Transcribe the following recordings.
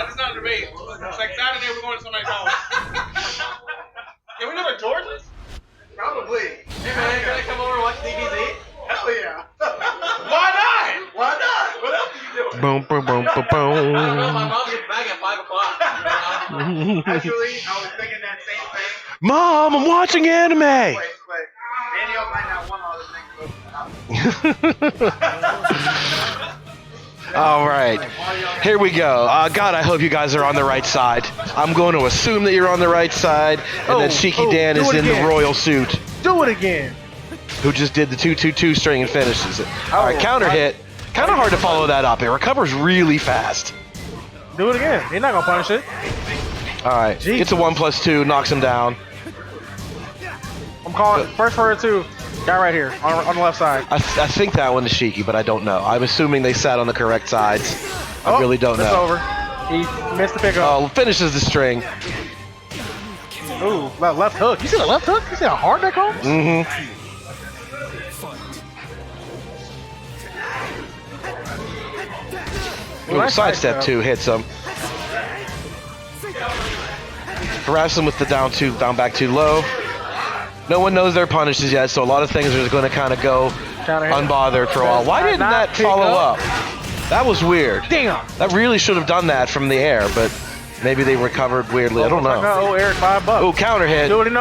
it's not a debate. It's like Saturday we're going to somebody's house. Can we go to George's? Probably. Hey man, can I come over and watch DBZ? Hell yeah. Why not? Why not? What else are you doing? Boom, boom, boom, boom, boom. I don't know, my mom gets back at 5 o'clock. Actually, I was thinking that same thing. Mom, I'm watching anime. Wait. Daniel might not want all the things. All right, here we go. God, I hope you guys are on the right side. I'm going to assume that you're on the right side, and that Shiki Dan is in the royal suit. Do it again. Who just did the 2-2-2 string and finishes it. All right, counter hit. Kind of hard to follow that up. It recovers really fast. Do it again. He's not gonna punish it. All right, gets a 1+2, knocks him down. I'm calling first for 2. Guy right here on the left side. I think that one is Shiki, but I don't know. I'm assuming they sat on the correct sides. I really don't know. It's over. He missed the pickup. Oh, finishes the string. Ooh, left hook. You see the left hook? You see how hard that goes? Mm-hmm. Ooh, sidestep 2 hits him. Harass him with the down back too low. No one knows their punishes yet, so a lot of things are just going to kind of go unbothered for a while. Why didn't that follow up? That was weird. Damn. That really should have done that from the air, but maybe they recovered weirdly. I don't know. Oh, Eric, $5. Oh, counter hit. Do it again.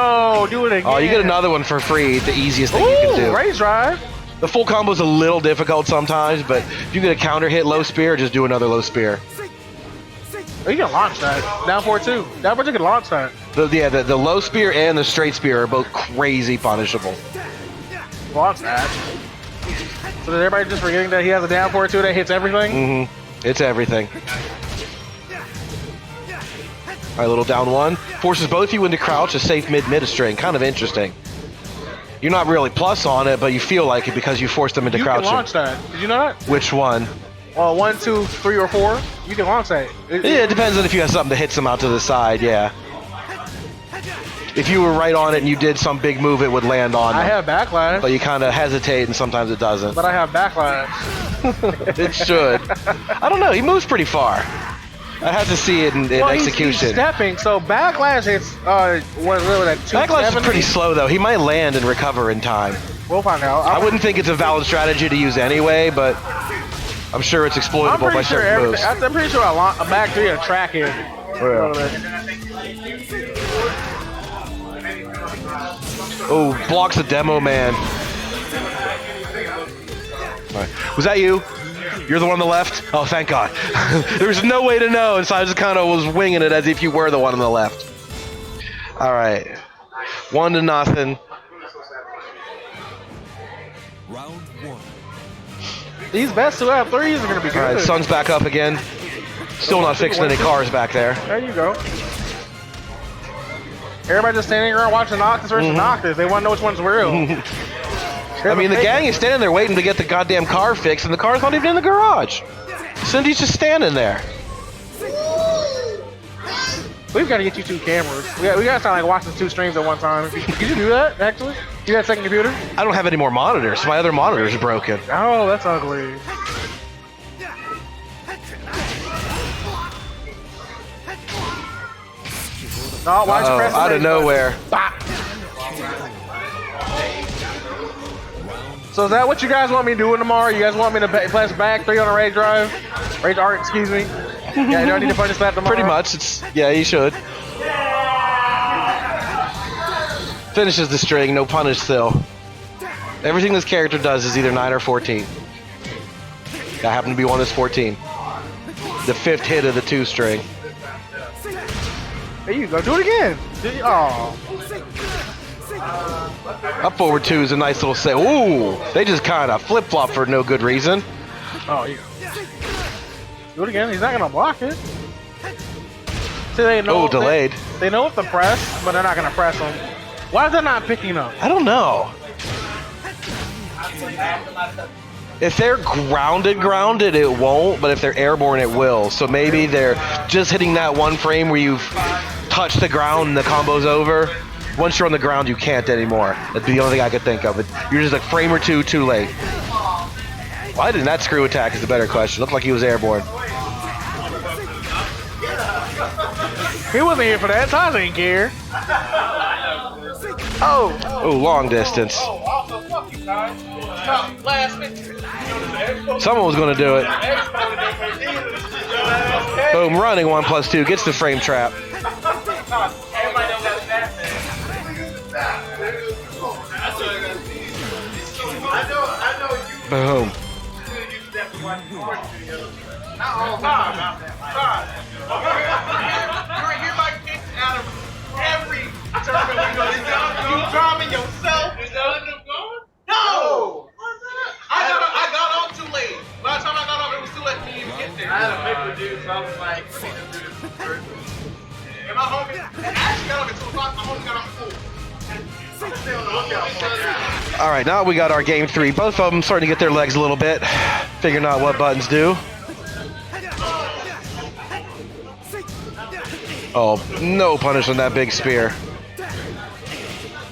Oh, you get another one for free. The easiest thing you can do. Raise drive. The full combo is a little difficult sometimes, but if you get a counter hit low spear, just do another low spear. Oh, you can launch that. Down 4-2. Down 4-2 can launch that. The low spear and the straight spear are both crazy punishable. Launch that. So is everybody just forgetting that he has a down 4-2 that hits everything? Mm-hmm. It's everything. All right, little down 1. Forces both you into crouch, a safe mid string. Kind of interesting. You're not really plus on it, but you feel like it because you forced them into crouching. You can launch that. Did you know that? Which one? 1, 2, 3, or 4. You can launch that. Yeah, it depends on if you have something that hits them out to the side, yeah. If you were right on it and you did some big move, it would land on them. I have backlash. But you kind of hesitate and sometimes it doesn't. But I have backlash. It should. I don't know, he moves pretty far. I have to see it in execution. He's stepping, so backlash hits, what is that, 270? Backlash is pretty slow though. He might land and recover in time. We'll find out. I wouldn't think it's a valid strategy to use anyway, but I'm sure it's exploitable by certain moves. I'm pretty sure a back 3 a track hit. Oh, blocks the demo man. Right. Was that you? You're the one on the left? Oh, thank God. There was no way to know, and so I just kind of was winging it as if you were the one on the left. All right. 1-0. Round 1. These best 2 out of 3s are going to be good. All right, Sun's back up again. Still not fixing any cars back there. There you go. Everybody just standing around watching Noctis versus Noctis. They want to know which one's real. I mean, the gang is standing there waiting to get the goddamn car fixed, and the car's not even in the garage. Cindy's just standing there. We've got to get you 2 cameras. We got to sound like watching 2 streams at one time. Could you do that, actually? You got a second computer? I don't have any more monitors. My other monitor's broken. Oh, that's ugly. No, why'd you press out of nowhere. So is that what you guys want me doing tomorrow? You guys want me to press back 3 on a rage drive? Rage art, excuse me. Yeah, you don't need to punish that tomorrow? Pretty much. Yeah, you should. Finishes the string, no punish still. Everything this character does is either 9 or 14. That happened to be one that's 14. The 5th hit of the 2 string. There you go. Do it again. Oh. Up forward 2 is a nice little set. Ooh, they just kind of flip-flop for no good reason. Oh, yeah. Do it again. He's not going to block it. See, they know delayed. They know what to press, but they're not going to press them. Why is that not picking up? I don't know. If they're grounded, it won't, but if they're airborne, it will. So maybe they're just hitting that one frame where you've touched the ground and the combo's over. Once you're on the ground, you can't anymore. That'd be the only thing I could think of. You're just a frame or 2 too late. Why didn't that screw attack is the better question. Looked like he was airborne. He wasn't here for that. Taj ain't care. Oh. Oh, long distance. Oh, also, fuck you, guys. Stop last minute. Someone was going to do it. Boom, running 1+2 gets the frame trap. Boom. You're like kicked out of every tournament we go to. You driving yourself? Is that what I'm going? No! I got on too late. By the time I got on, it was too late for me to even get there. I had a pick with dude, so I was like, let me just do this first. And my homie actually got on at 2 o'clock. My homie got on at 4. All right, now we got our game 3. Both of them starting to get their legs a little bit, figuring out what buttons do. Oh, no punish on that big spear.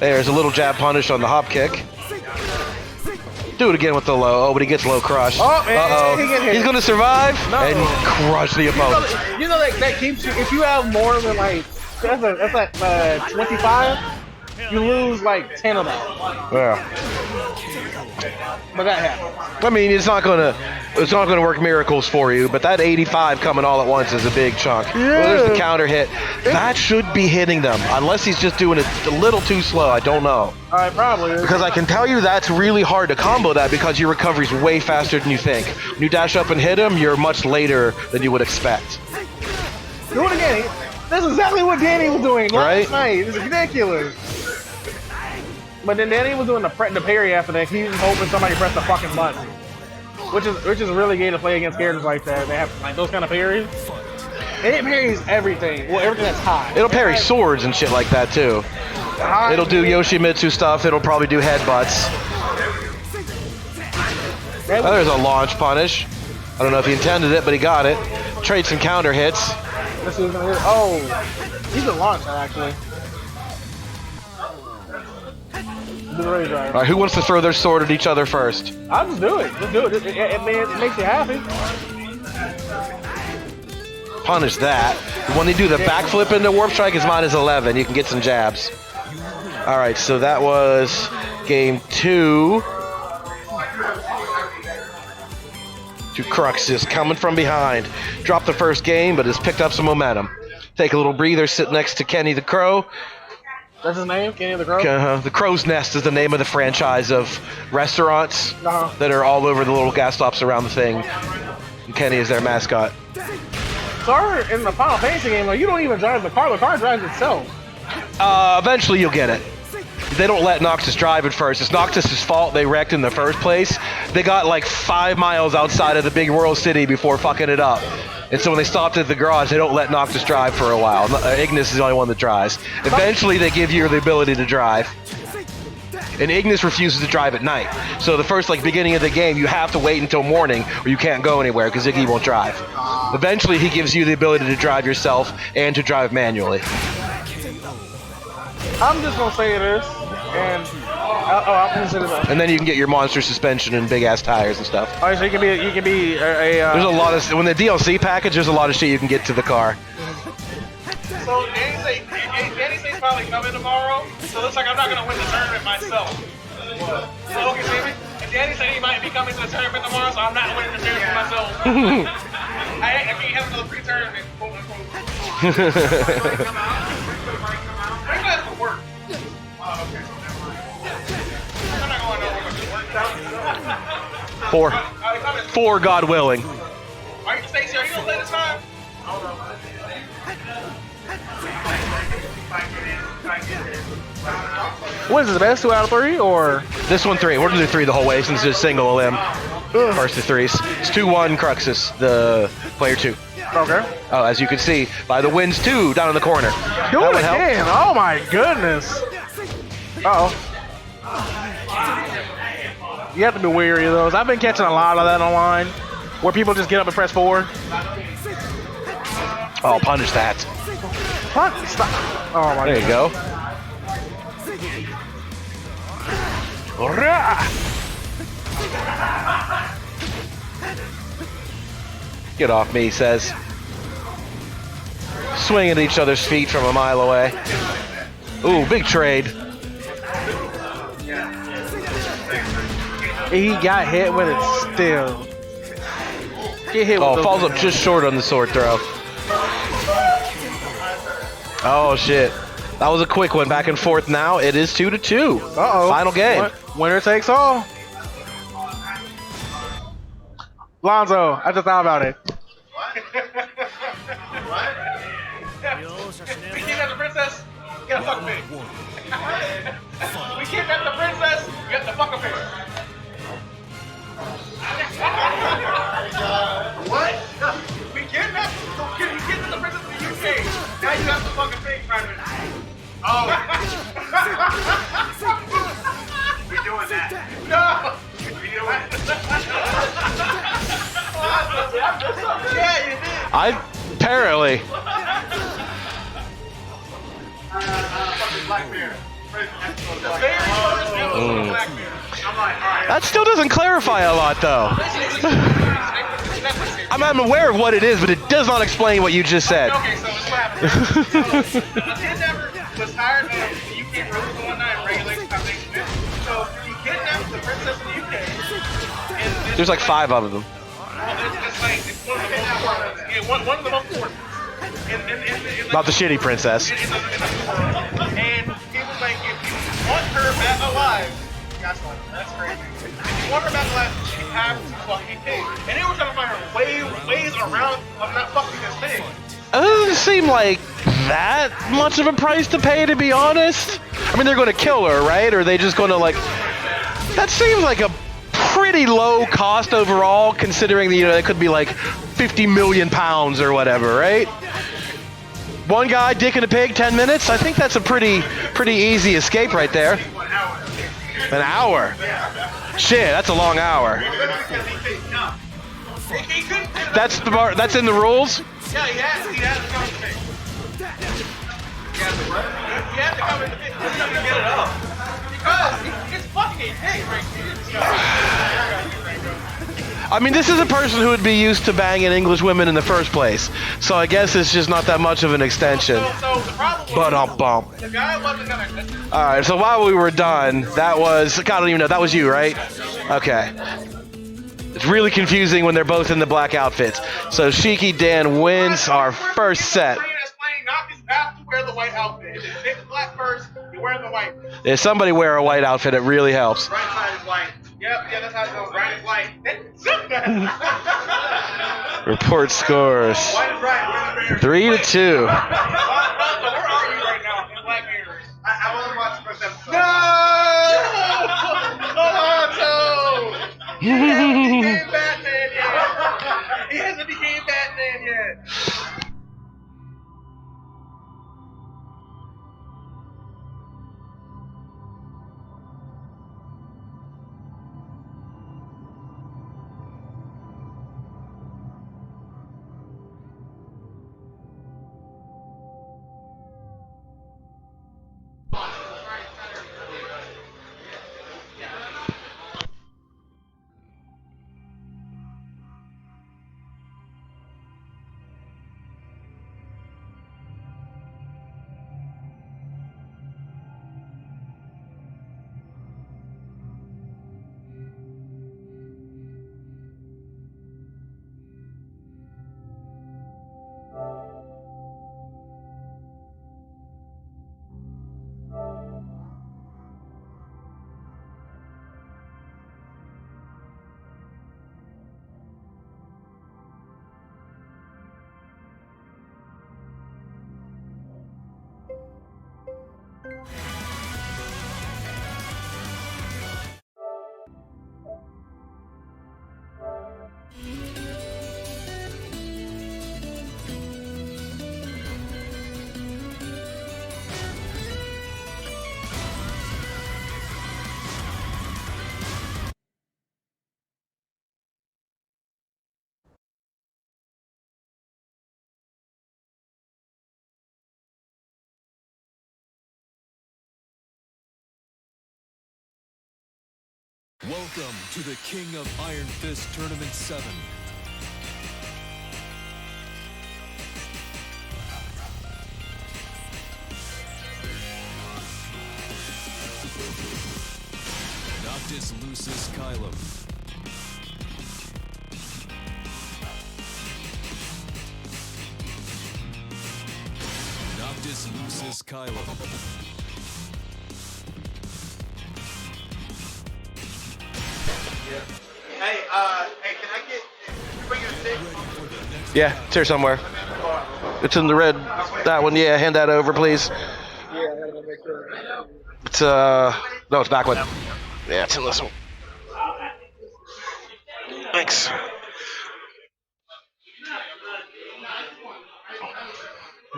There's a little jab punish on the hop kick. Do it again with the low. Oh, but he gets low crush. Oh, man, He's going to survive and crush the opponent. You know that keeps you. If you have more than like that's like 25, you lose like 10 of them. Yeah. But that happens. I mean, it's not gonna work miracles for you, but that 85 coming all at once is a big chunk. Yeah. Well, there's the counter hit. That should be hitting them, unless he's just doing it a little too slow. I don't know. Probably is. Because I can tell you that's really hard to combo that because your recovery's way faster than you think. When you dash up and hit him, you're much later than you would expect. Do it again. That's exactly what Danny was doing last night. It's ridiculous. But then Danny was doing the parry after that. He was hoping somebody pressed the fucking button. Which is really gay to play against characters like that. They have like those kind of parries. And it parries everything. Well, everything that's high. It'll parry swords and shit like that too. It'll do Yoshimitsu stuff. It'll probably do headbutts. Oh, there's a launch punish. I don't know if he intended it, but he got it. Trade some counter hits. Let's see who's gonna hit. Oh, he's a launcher actually. Do the raise drive. All right, who wants to throw their sword at each other first? I'll just do it. Just do it. It makes you happy. Punish that. When they do the backflip into Warp Strike, is minus 11. You can get some jabs. All right, so that was game 2. Cruxus coming from behind. Dropped the first game, but has picked up some momentum. Take a little breather, sit next to Kenny the Crow. That's his name, Kenny the Crow? The Crow's Nest is the name of the franchise of restaurants that are all over the little gas stops around the thing. And Kenny is their mascot. So in the Final Fantasy game, you don't even drive the car drives itself. Eventually you'll get it. They don't let Noctis drive at first. It's Noctis' fault they wrecked in the first place. They got like 5 miles outside of the big world city before fucking it up. And so when they stopped at the garage, they don't let Noctis drive for a while. Ignis is the only one that drives. Eventually they give you the ability to drive. And Ignis refuses to drive at night. So the first beginning of the game, you have to wait until morning or you can't go anywhere because Iggy won't drive. Eventually he gives you the ability to drive yourself and to drive manually. I'm just gonna say this, and I'll consider that. And then you can get your monster suspension and big ass tires and stuff. All right, so you can be There's a lot of when the DLC package. There's a lot of shit you can get to the car. So Danny's probably coming tomorrow. So it looks like I'm not gonna win the tournament myself. So okay, see me? And Danny said he might be coming to the tournament tomorrow, so I'm not winning the tournament myself. I can't have another pre-tournament, quote unquote. Maybe that's for work. Oh, okay. I'm not going over to work. 4, God willing. Are you, Stacey, are you gonna play this time? What is this, the best 2 out of 3, or? This one 3. We're gonna do 3 the whole way since it's single limb. First to 3s. It's 2-1 Cruxus, the player 2. Okay. Oh, as you can see by the wins 2 down in the corner. Do it again. Oh my goodness. Uh-oh. You have to be wary of those. I've been catching a lot of that online, where people just get up and press forward. Oh, punish that. Stop. Oh my. There you go. Get off me, he says. swinging at each other's feet from a mile away. Ooh, big trade. He got hit with it still. Get hit with Oh, those falls up things. just short on the sword throw. Oh, shit. That was a quick one. Back and forth now. It is 2-2. Uh-oh. Final game. Winner takes all. Lonzo, I just thought about it. We kidnapped the princess. You gotta fuck a pig. We kidnapped the princess. You have to fuck a pig. What? We kidnapped the princess in the UK. Now you have to fuck a pig, Prime Minister. Oh. We doing that? No. We doing it. Yeah, you did. Apparently. Fucking Black Bear. The very first episode of Black Bear. I'm like, alright. That still doesn't clarify a lot, though. I'm aware of what it is, but it does not explain what you just said. Okay, so it's what happened. So, the kidnapper was tired of the UK rules and whatnot and regulations how things fit. So he kidnapped the princess in the UK. And There's like 5 of them. It's like it's one of the most important. Yeah, one of the most important. Not the shitty princess. And he was like, if you want her back alive, that's crazy. If you want her back alive, you have to fucking pay. And they were trying to find her ways around of not fucking this thing. It doesn't seem like that much of a price to pay, to be honest. I mean, they're going to kill her, right? Or are they just going to, like... That seems like a pretty low cost overall, considering that, you know, it could be like 50 million pounds or whatever, right? One guy dicking a pig, 10 minutes. I think that's a pretty easy escape right there. An hour. Shit, that's a long hour. That's the bar. That's in the rules. Yeah, he has to come in the pig. He has to come in the pig. He's not gonna get it up. Because it's fucking a pig right here. I mean, this is a person who would be used to banging English women in the first place. So I guess it's just not that much of an extension. So the problem But I'll bump. the guy wasn't gonna. All right, so while we were done, that was, God, I don't even know, that was you, right? Okay. It's really confusing when they're both in the black outfits. So Shiki Dan wins our first set. Noctis have to wear the white outfit. If you pick the black first, you wear the white. If somebody wear a white outfit, it really helps. Right side is white. Yep, yeah, that's how it goes. Right is white. Report scores. White is right. We're 3-2. arguing right now in Black Mirror. I've only watched the first episode. No! Alonzo! He hasn't became Batman yet. He hasn't became Batman yet. Welcome to the King of Iron Fist Tournament 7. Noctis loses Kylo. Noctis loses Kylo. Hey, can I get? Bring your stick. Yeah, it's here somewhere. It's in the red. That one, yeah. Hand that over, please. It's no, it's back one. Yeah, it's in this one. Thanks.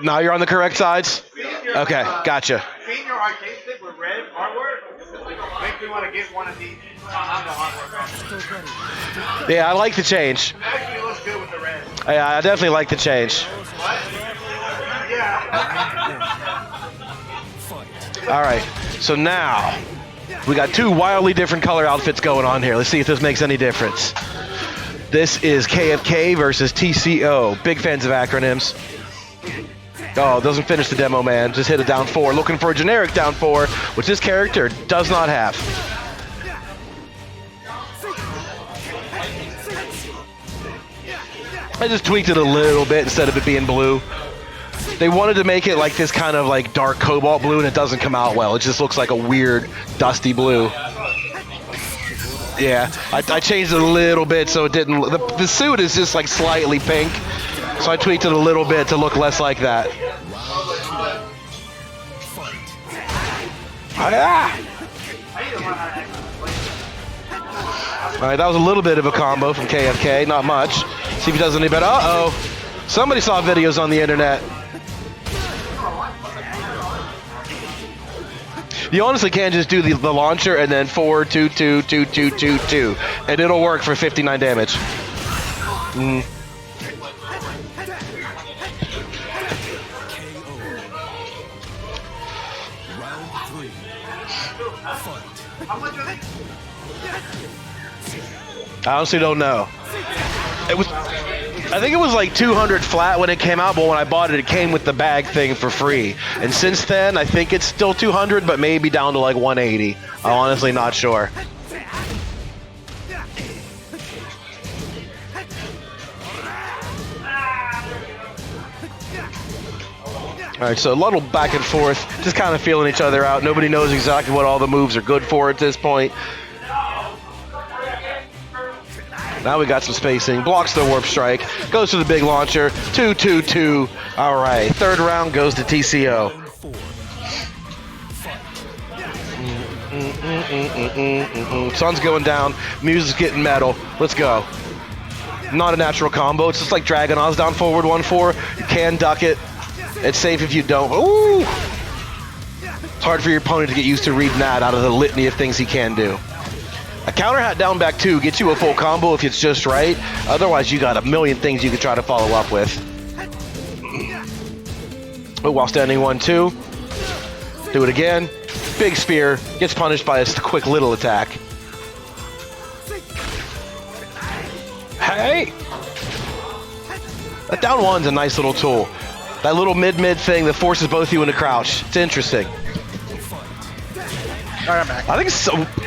Now you're on the correct sides. Okay, gotcha. Seeing your arcade stick with red artwork makes me want to get one of these on the artwork. Yeah, I like the change. It actually looks good with the red. Yeah, I definitely like the change. Yeah. All right, so now we got two wildly different color outfits going on here. Let's see if this makes any difference. This is KFK versus TCO. Big fans of acronyms. Oh, doesn't finish the demo, man. Just hit a down 4. Looking for a generic down 4, which this character does not have. I just tweaked it a little bit instead of it being blue. They wanted to make it like this kind of like dark cobalt blue, and it doesn't come out well. It just looks like a weird, dusty blue. Yeah, I changed it a little bit so it didn't. The suit is just like slightly pink, so I tweaked it a little bit to look less like that. Ah! All right, that was a little bit of a combo from KFK, not much. See if he does any better. Uh-oh. Somebody saw videos on the internet. You honestly can just do the launcher and then 4, 2, 2, 2, 2, 2, 2, and it'll work for 59 damage. I honestly don't know. I think it was like 200 flat when it came out, but when I bought it, it came with the bag thing for free. And since then, I think it's still 200, but maybe down to like 180. I'm honestly not sure. All right, so a little back and forth, just kind of feeling each other out. Nobody knows exactly what all the moves are good for at this point. Now we got some spacing. Blocks the warp strike. Goes to the big launcher. 2, 2, 2. All right. Third round goes to TCO. Sun's going down. Music's getting metal. Let's go. Not a natural combo. It's just like Dragon Oz down forward 1-4. You can duck it. It's safe if you don't. Ooh! It's hard for your opponent to get used to reading that out of the litany of things he can do. A counter hat down back 2 gets you a full combo if it's just right. Otherwise, you got a million things you could try to follow up with. But while standing 1-2, do it again. Big spear gets punished by a quick little attack. Hey! That down 1's a nice little tool. That little mid-mid thing that forces both of you into crouch. It's interesting. All right, I'm back. I think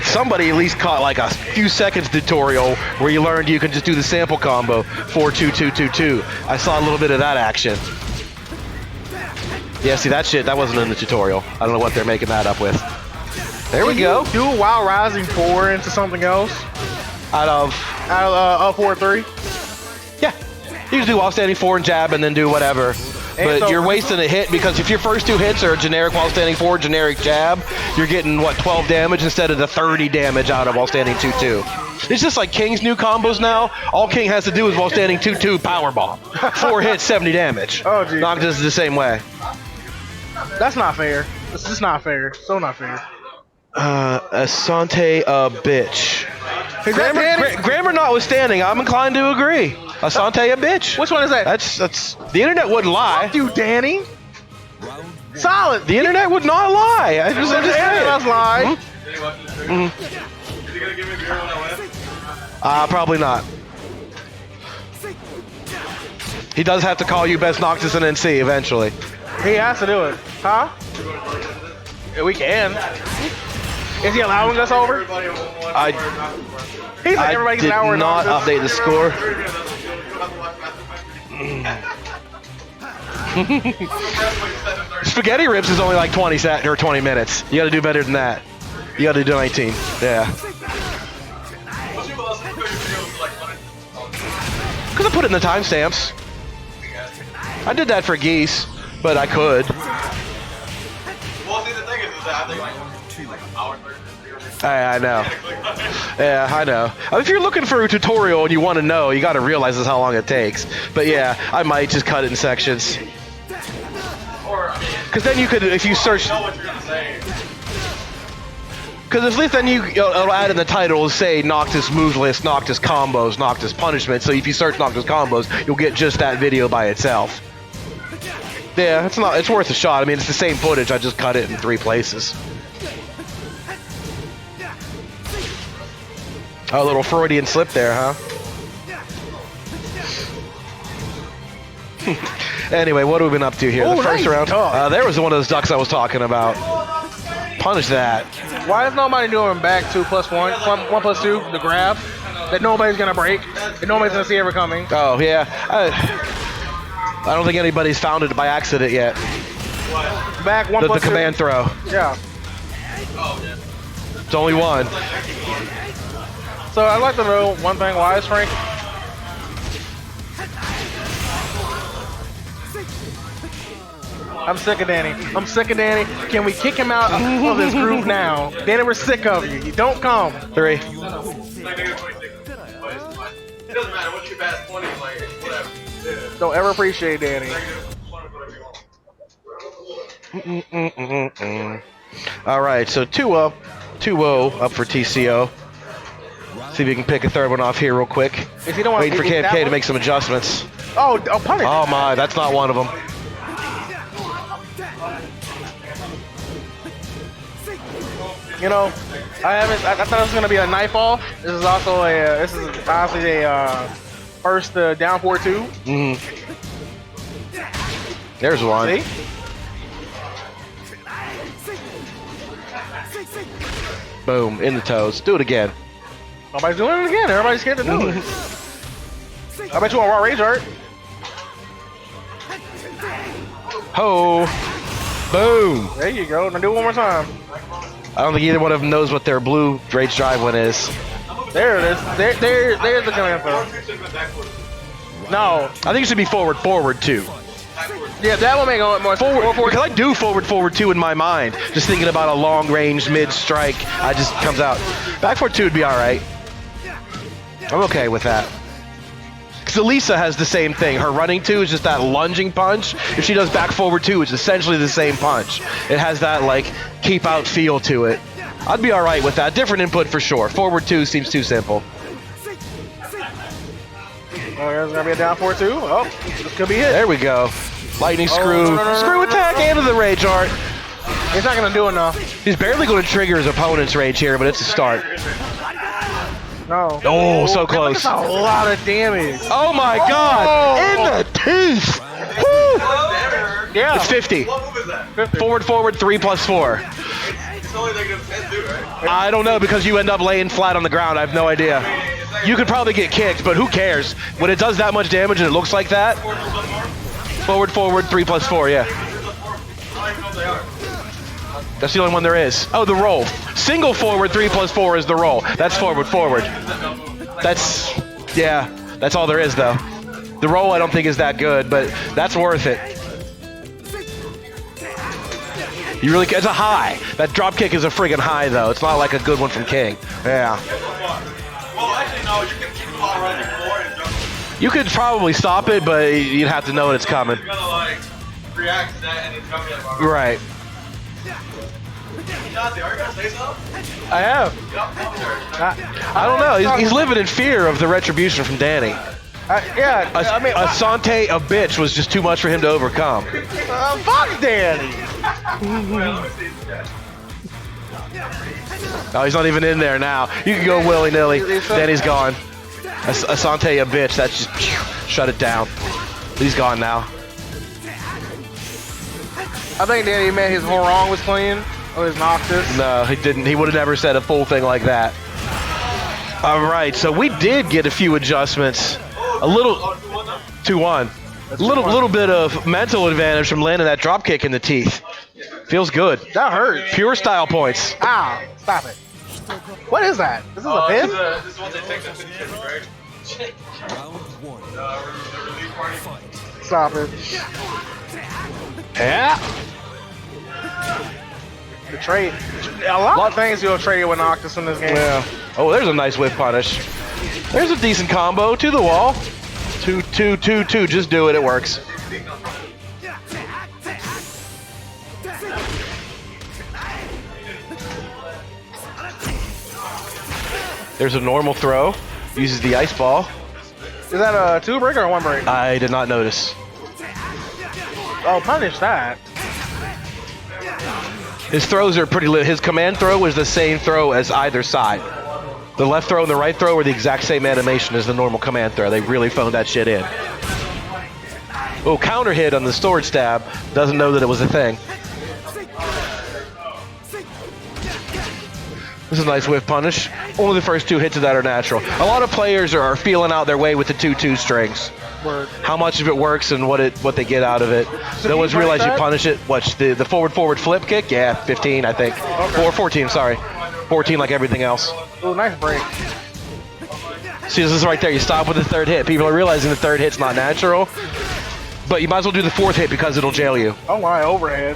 somebody at least caught like a few seconds tutorial where you learned you can just do the sample combo 4, 2, 2, 2, 2. I saw a little bit of that action. Yeah, see that shit, that wasn't in the tutorial. I don't know what they're making that up with. There we go. Do a while rising 4 into something else. Out of Up 4-3. yeah, you can do while standing 4 and jab and then do whatever. But so, you're wasting a hit because if your first 2 hits are a generic while standing 4, generic jab, you're getting, what, 12 damage instead of the 30 damage out of while standing 2-2. It's just like King's new combos now. All King has to do is while standing 2-2 powerbomb. 4 hits, 70 damage. Oh, geez. Noctis is the same way. That's not fair. This is not fair. So not fair. Asante a bitch. Is that Danny? Grammar notwithstanding, I'm inclined to agree. Asante a bitch. Which one is that? That's the internet wouldn't lie. Fuck you, Danny. Solid. The internet would not lie. I'm just The internet does lie. Probably not. He does have to call you best Noctis and NC eventually. He has to do it. Huh? Yeah, we can. Is he allowing us over? Everybody will want I- He's like I everybody did gets an hour and not Noctis. update the score. Spaghetti Rips is only like 20 or 20 minutes. You got to do better than that. You got to do 19. Yeah. Because I put it in the timestamps. I did that for Geese, but I could. Well, see, the thing is that I think like an hour 30. I know. Yeah, I know. If you're looking for a tutorial and you want to know, you got to realize this how long it takes. But yeah, I might just cut it in sections. Because then you could, if you search. Know what you're gonna say. Because at least then it'll add in the title, say Noctis move list, Noctis combos, Noctis punishment. So if you search Noctis combos, you'll get just that video by itself. Yeah, it's worth a shot. I mean, it's the same footage. I just cut it in 3 places. A little Freudian slip there, huh? Anyway, what have we been up to here? Oh, The first nice round. duck. There was one of those ducks I was talking about. Punish that. Why is nobody doing back 2+1, 1+2, the grab that nobody's gonna break, that nobody's gonna see ever coming? Oh yeah. I don't think anybody's found it by accident yet. Back 1+2. The command throw. Yeah. It's only one. So I'd like to know one thing. Why is Frank? I'm sick of Danny. I'm sick of Danny. Can we kick him out of this group now? Danny, we're sick of you. You don't come. 3. Like negative 26. But it's fine. It doesn't matter what's your best 20, like whatever. Yeah. Don't ever appreciate Danny. Negative 20, whatever you want. All right, so 2-0. 2-0 up for TCO. See if we can pick a third one off here real quick. If you don't want Waiting for KMK to make some adjustments. Oh, punish. Oh my, that's not one of them. You know, I thought it was gonna be a knife off. This is also this is honestly a first down 4-2. There's one. See? Boom, in the toes. Do it again. Nobody's doing it again. Everybody's scared to do it. I bet you want raw rage art. Ho! Boom! There you go. Now do it one more time. I don't think either one of them knows what their blue rage drive one is. There it is. There's the command throw. No. I think it should be forward too. Yeah, that will make it more Forward, because I do forward too in my mind. Just thinking about a long range mid strike, I just comes out. Back forward 2 would be all right. I'm okay with that. Because Elisa has the same thing. Her running 2 is just that lunging punch. If she does back forward 2, it's essentially the same punch. It has that like keep out feel to it. I'd be all right with that. Different input for sure. Forward 2 seems too simple. Oh, there's gonna be a down 4-2. Oh, this could be it. There we go. Lightning screw. no. Screw attack and the rage art. He's not gonna do enough. He's barely going to trigger his opponent's rage here, but it's a start. No. Oh, so close. That's a lot of damage. Oh my god! In the teeth! Woo! Yeah. It's 50. What move is that? Forward, 3+4. It's only negative 10 too, right? I don't know because you end up laying flat on the ground. I have no idea. You could probably get kicked, but who cares? When it does that much damage and it looks like that, forward, 3+4, yeah. That's the only one there is. Oh, the roll. Single forward, 3+4 is the roll. That's forward. That's, yeah, that's all there is though. The roll I don't think is that good, but that's worth it. You really, it's a high. That drop kick is a friggin' high though. It's not like a good one from King. Yeah. Well, actually, no, you can keep on running forward and jump. You could probably stop it, but you'd have to know when it's coming. You're gonna like react to that and it's coming up. Right. Shotzi, are you gonna say something? I have. I don't know. He's living in fear of the retribution from Danny. Yeah. I mean, Asante, a bitch, was just too much for him to overcome. fuck Danny. Oh, he's not even in there now. You can go willy-nilly. Danny's gone. Asante, a bitch. That's just shut it down. He's gone now. I think Danny meant his Horong was clean. Oh, his Noctis. No, he didn't. He would have never said a full thing like that. All right, so we did get a few adjustments. A little 2-1. A little bit of mental advantage from landing that drop kick in the teeth. Feels good. That hurts. Pure style points. Ow! Stop it. What is that? This is a pin? This is what they take the picture, right? Round one. Fight. Stop it. Yeah. The trade. A lot of things you'll trade with Noctis in this game. Yeah. Oh, there's a nice whip punish. There's a decent combo to the wall. 2-2-2-2. Just do it. It works. There's a normal throw. Uses the ice ball. Is that a 2 break or a 1 break? I did not notice. Oh, punish that. His throws are pretty lit. His command throw is the same throw as either side. The left throw and the right throw are the exact same animation as the normal command throw. They really phoned that shit in. Oh, counter hit on the sword stab. Doesn't know that it was a thing. This is a nice whiff punish. Only the first 2 hits of that are natural. A lot of players are feeling out their way with the 2-2 strings. Word. How much of it works and what they get out of it. So No you one's break realized you that? punish it. Watch the forward flip kick. Yeah, 15 I think. Okay. Or 14, sorry. 14 like everything else. Ooh, nice break. See, this is right there. You stop with the 3rd hit. People are realizing the 3rd hit's not natural. But you might as well do the 4th hit because it'll jail you. Oh my, overhead.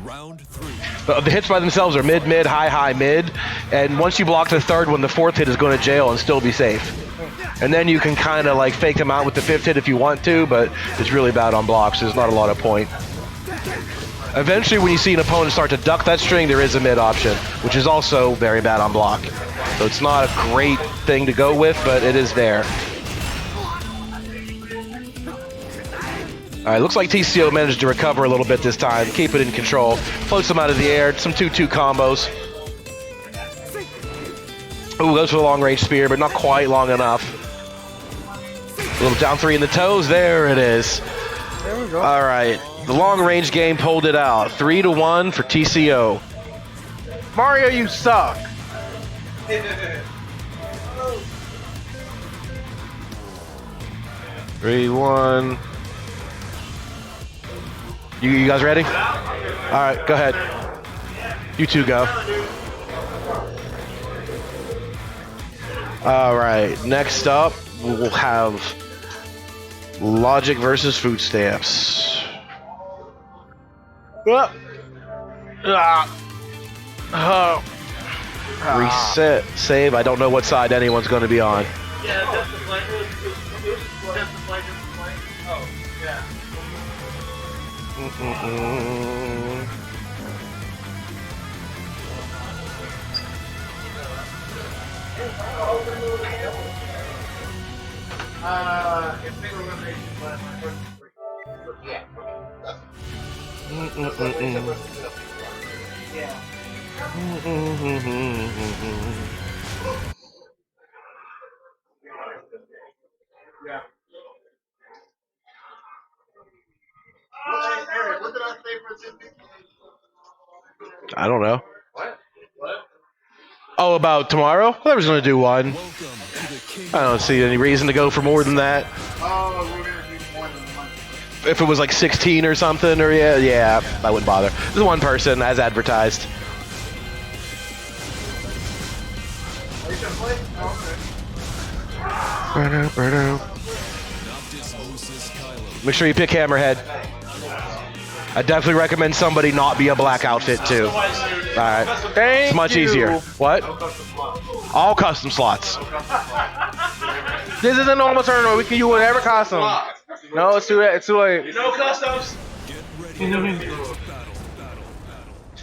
Round three. The hits by themselves are mid, mid, high, high, mid. And once you block the 3rd one, the 4th hit is going to jail and still be safe. And then you can kind of like fake them out with the 5th hit if you want to, but it's really bad on blocks. There's not a lot of point. Eventually, when you see an opponent start to duck that string, there is a mid option, which is also very bad on block. So it's not a great thing to go with, but it is there. All right, looks like TCO managed to recover a little bit this time, keep it in control. Floats them out of the air, some 2-2 combos. Ooh, goes for the long range spear, but not quite long enough. A little down 3 in the toes, there it is. There we go. All right, the long range game pulled it out. 3-1 for TCO. Mario, you suck. 3-1. You guys ready? All right, go ahead. You two go. All right, next up we'll have Logic versus Food Stamps. Reset, save. I don't know what side anyone's going to be on. Yeah, just the play. Just the play. Oh, yeah. I don't know. Oh, about tomorrow? I was going to do one. Welcome to the King I don't see any reason to go for more than that. Oh, we're gonna do more than one. If it was like 16 or something, or yeah, I wouldn't bother. This is one person, as advertised. Are you gonna play? Oh, Noctis versus Kylo. Make sure you pick Hammerhead. I definitely recommend somebody not be a black outfit too. Alright. Thank It's much you. easier. What? All custom slots. This is a normal tournament. We can use whatever costume. No, it's too late. It's too late. No customs. Get ready for the next battle.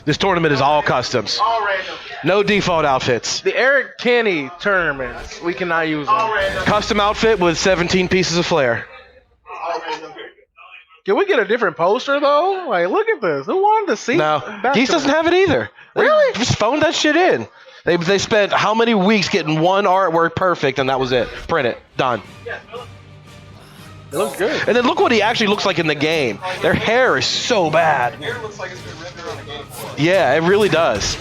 This tournament is all customs. all random. No default outfits. The Eric Kenny tournaments, we cannot use them. All random. Custom outfit with 17 pieces of flair. All random. Can we get a different poster though? Like, look at this. Who wanted to see? No, Geese doesn't have it either. They Really? just phoned that shit in. They spent how many weeks getting one artwork perfect, and that was it. Print it. Done. It looks good. And then look what he actually looks like in the game. Their hair is so bad. Hair looks like it's been rendered on a game. Yeah, it really does.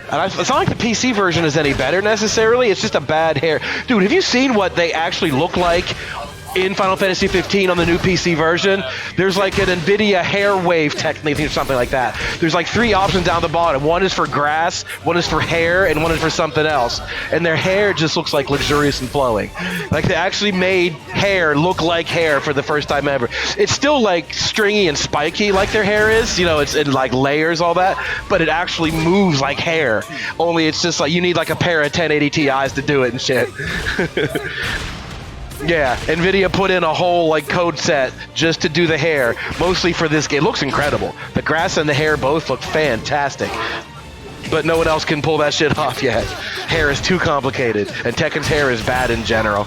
And it's not like the PC version is any better necessarily. It's just a bad hair. Dude, have you seen what they actually look like in Final Fantasy 15 on the new PC version? There's like an NVIDIA hair wave technique or something like that. There's like 3 options down the bottom. One is for grass, one is for hair, and one is for something else. And their hair just looks like luxurious and flowing. Like they actually made hair look like hair for the first time ever. It's still like stringy and spiky like their hair is. You know, it's in like layers, all that. But it actually moves like hair. Only it's just like you need like a pair of 1080 Ti's to do it and shit. Yeah, NVIDIA put in a whole like code set just to do the hair, mostly for this game. It looks incredible. The grass and the hair both look fantastic. But no one else can pull that shit off yet. Hair is too complicated, and Tekken's hair is bad in general.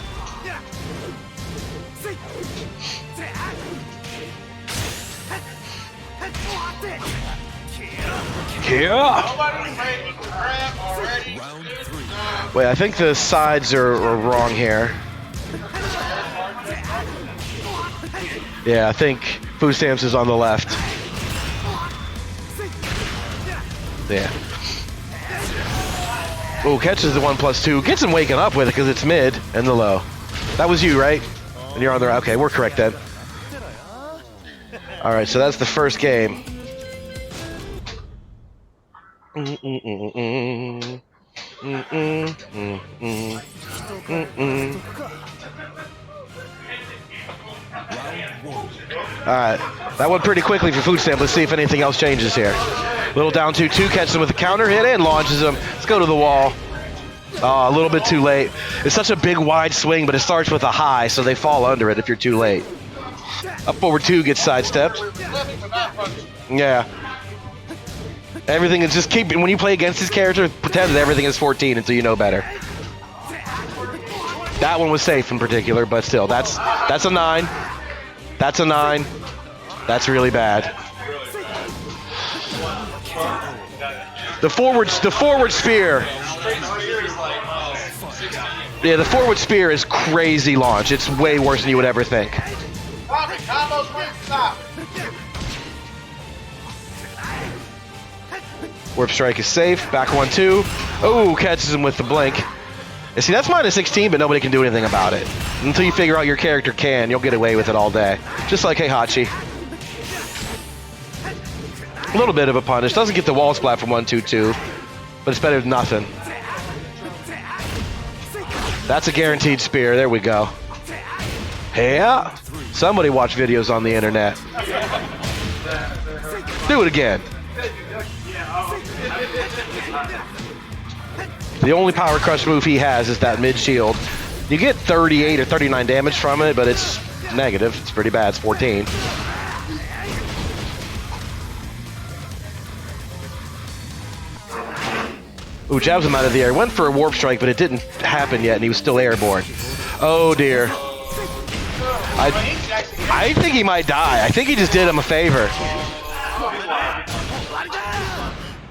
Yeah. Nobody's ready for crap already. Round 3. Wait, I think the sides are wrong here. Yeah, I think food stamps is on the left. Yeah. Oh, catches the 1+2. Gets him waking up with it because it's mid and the low. That was you, right? And you're on the right. Okay, we're correct then. All right, so that's the first game. Alright, that went pretty quickly for food stamp. Let's see if anything else changes here. Little down 2-2, catches him with a counter hit and launches him. Let's go to the wall. Oh, a little bit too late. It's such a big wide swing, but it starts with a high, so they fall under it if you're too late. Up forward 2 gets sidestepped. Yeah. Everything is just keep, when you play against this character, pretend that everything is 14 until you know better. That one was safe in particular, but still, that's a 9. That's a 9. That's really bad. The forward spear. Yeah, the forward spear is crazy launch. It's way worse than you would ever think. Warp strike is safe. Back 1-2. Oh, catches him with the blink. And see, that's -16, but nobody can do anything about it. Until you figure out your character can, you'll get away with it all day. Just like Heihachi. A little bit of a punish. Doesn't get the wall splat from 1-2-2, but it's better than nothing. That's a guaranteed spear. There we go. Yeah. Somebody watch videos on the internet. Do it again. The only power crush move he has is that mid shield. You get 38 or 39 damage from it, but it's negative. It's pretty bad. It's 14. Ooh, jabs him out of the air. Went for a warp strike, but it didn't happen yet, and he was still airborne. Oh dear. I think he might die. I think he just did him a favor.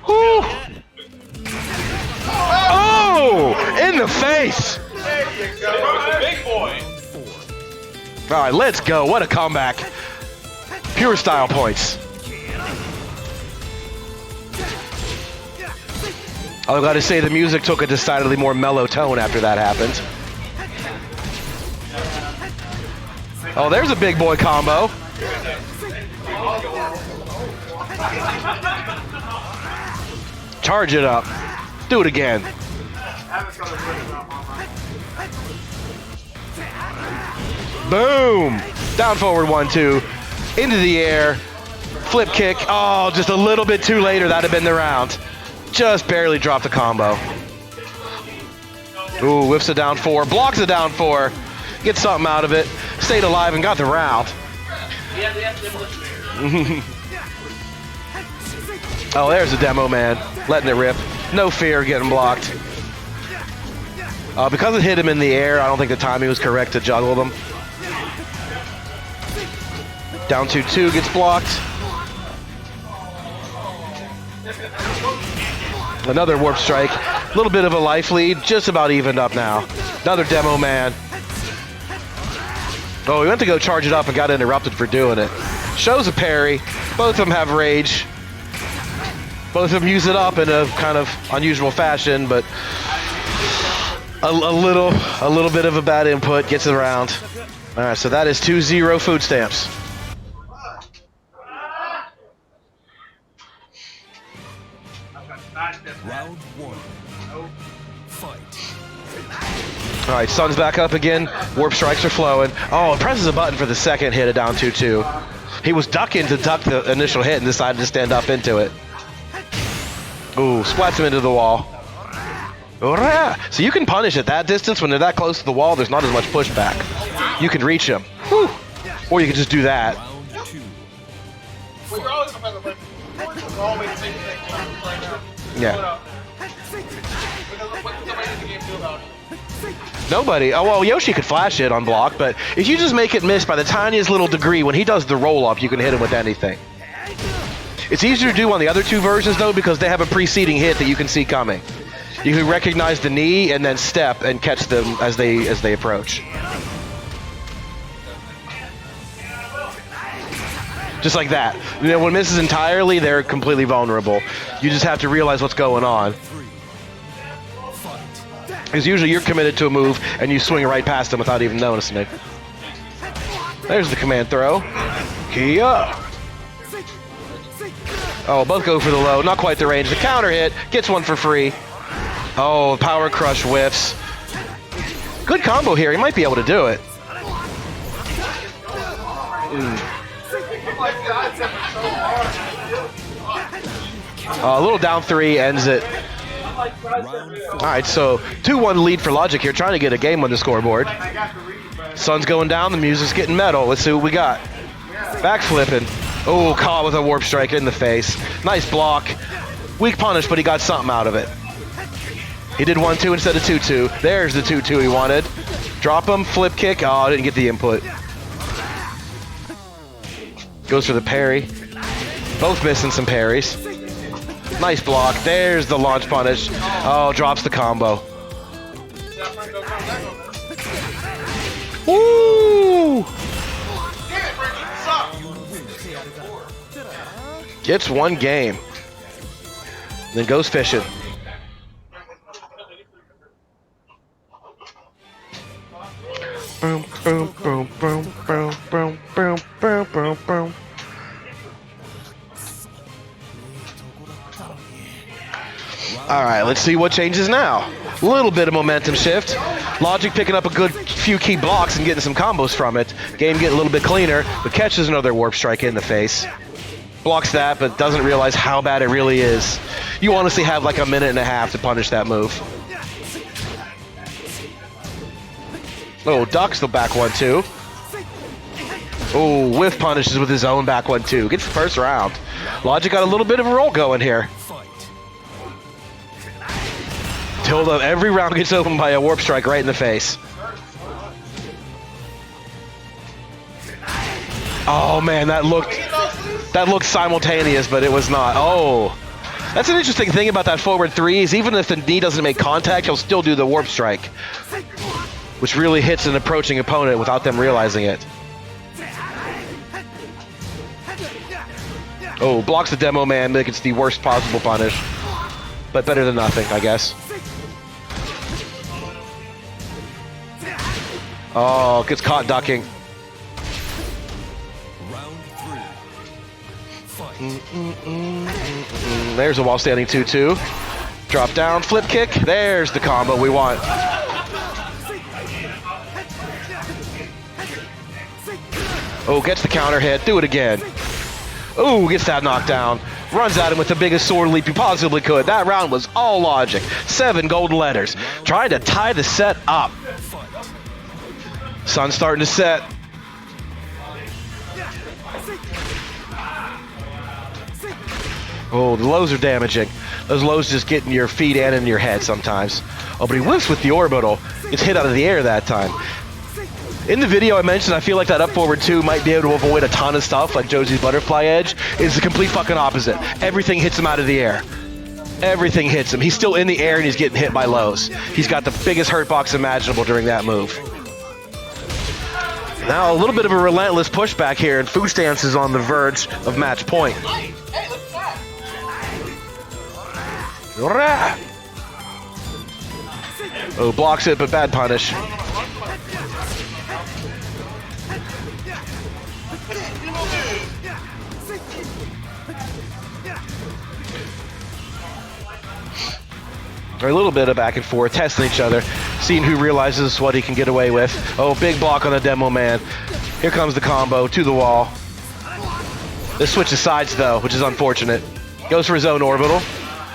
Woo. Oh! In the face! There you go. Big boy. All right, let's go. What a comeback. Pure style points. I've got to say the music took a decidedly more mellow tone after that happened. Oh, there's a big boy combo. Charge it up. Do it again. Boom! Down forward 1-2. Into the air. Flip kick. Oh, just a little bit too late, or that'd have been the round. Just barely dropped the combo. Ooh, whiffs a down 4. Blocks a down 4. Gets something out of it. Stayed alive and got the round. Oh, there's a demo man. Letting it rip. No fear getting blocked. Because it hit him in the air, I don't think the timing was correct to juggle them. Down 2-2 gets blocked. Another warp strike. A little bit of a life lead. Just about evened up now. Another demo man. Oh, he went to go charge it up and got interrupted for doing it. Shows a parry. Both of them have rage. Both of them use it up in a kind of unusual fashion, but a little bit of a bad input gets it around. All right, so that is 2-0 food stamps. Round 1. Fight. All right, Sun's back up again. Warp strikes are flowing. Oh, it presses a button for the second hit of down 2-2. He was ducking to duck the initial hit and decided to stand up into it. Ooh, splats him into the wall. So you can punish at that distance. When they're that close to the wall, there's not as much pushback. You can reach him. Whew. Or you can just do that. Round 2. Well, you're always competitive, but we're always taking things right now. Yeah. What's the way the game feel about it? Nobody. Oh, well, Yoshi could flash it on block, but if you just make it miss by the tiniest little degree, when he does the roll-up, you can hit him with anything. It's easier to do on the other two versions, though, because they have a preceding hit that you can see coming. You can recognize the knee and then step and catch them as they approach. Just like that. You know, when it misses entirely, they're completely vulnerable. You just have to realize what's going on. 3. Fight. Because usually you're committed to a move and you swing right past them without even noticing it. There's the command throw. Kia. Oh, both go for the low. Not quite the range. The counter hit. Gets one for free. Oh, power crush whiffs. Good combo here. He might be able to do it. A little down 3 ends it. Round 4. All right, so 2-1 lead for Logic here, trying to get a game on the scoreboard. Sun's going down, the music's getting metal. Let's see what we got. Back flipping. Oh, caught with a warp strike in the face. Nice block. Weak punish, but he got something out of it. He did 1-2 instead of 2-2. There's the 2-2 he wanted. Drop him, flip kick. Oh, I didn't get the input. Goes for the parry. Both missing some parries. Nice block. There's the launch punish. Oh, drops the combo. Woo! Gets one game. Then goes fishing. Boom, boom, boom, boom, boom, boom, boom, boom, boom, boom. All right, let's see what changes now. A little bit of momentum shift. Logic picking up a good few key blocks and getting some combos from it. Game getting a little bit cleaner, but catches another warp strike in the face. Blocks that, but doesn't realize how bad it really is. You honestly have like a minute and a half to punish that move. Oh, ducks the back 1-2. Oh, whiff punishes with his own back 1-2. Gets the first round. Logic got a little bit of a roll going here. Till every round gets opened by a warp strike right in the face. Oh man, that looked simultaneous, but it was not. Oh, that's an interesting thing about that forward 3 is even if the knee doesn't make contact, he'll still do the warp strike, which really hits an approaching opponent without them realizing it. Oh, blocks the demo man, making it the worst possible punish, but better than nothing, I guess. Oh, gets caught ducking. Round 3. Fight. There's a wall standing 2-2. Drop down, flip kick. There's the combo we want. Oh, gets the counter hit. Do it again. Oh, gets that knockdown. Runs at him with the biggest sword leap he possibly could. That round was all Logic. 7 golden letters. Trying to tie the set up. Sun's starting to set. Oh, the lows are damaging. Those lows just get in your feet and in your head sometimes. Oh, but he whiffs with the orbital. Gets hit out of the air that time. In the video I mentioned, I feel like that up forward 2 might be able to avoid a ton of stuff, like Josie's butterfly edge. It's the complete fucking opposite. Everything hits him out of the air. Everything hits him. He's still in the air and he's getting hit by lows. He's got the biggest hurt box imaginable during that move. Now a little bit of a relentless pushback here, and Food Stamps is on the verge of match point. Hey, look at that. Rah! Oh, blocks it, but bad punish. A little bit of back and forth, testing each other, seeing who realizes what he can get away with. Oh, big block on the demo man. Here comes the combo to the wall. This switches sides though, which is unfortunate. Goes for his own orbital.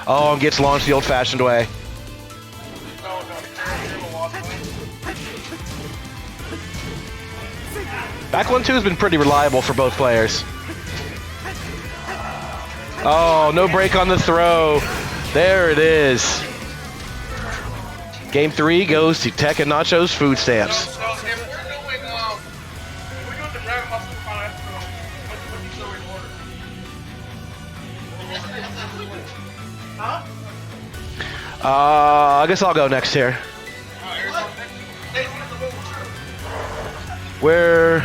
Oh, and gets launched the old-fashioned way. Back 1-2 has been pretty reliable for both players. Oh, no break on the throw. There it is. Game 3 goes to Tech and Nacho's Food Stamps. So if we're doing the Dragon Ball Super Final Episode, what's the story order? I guess I'll go next here. Where?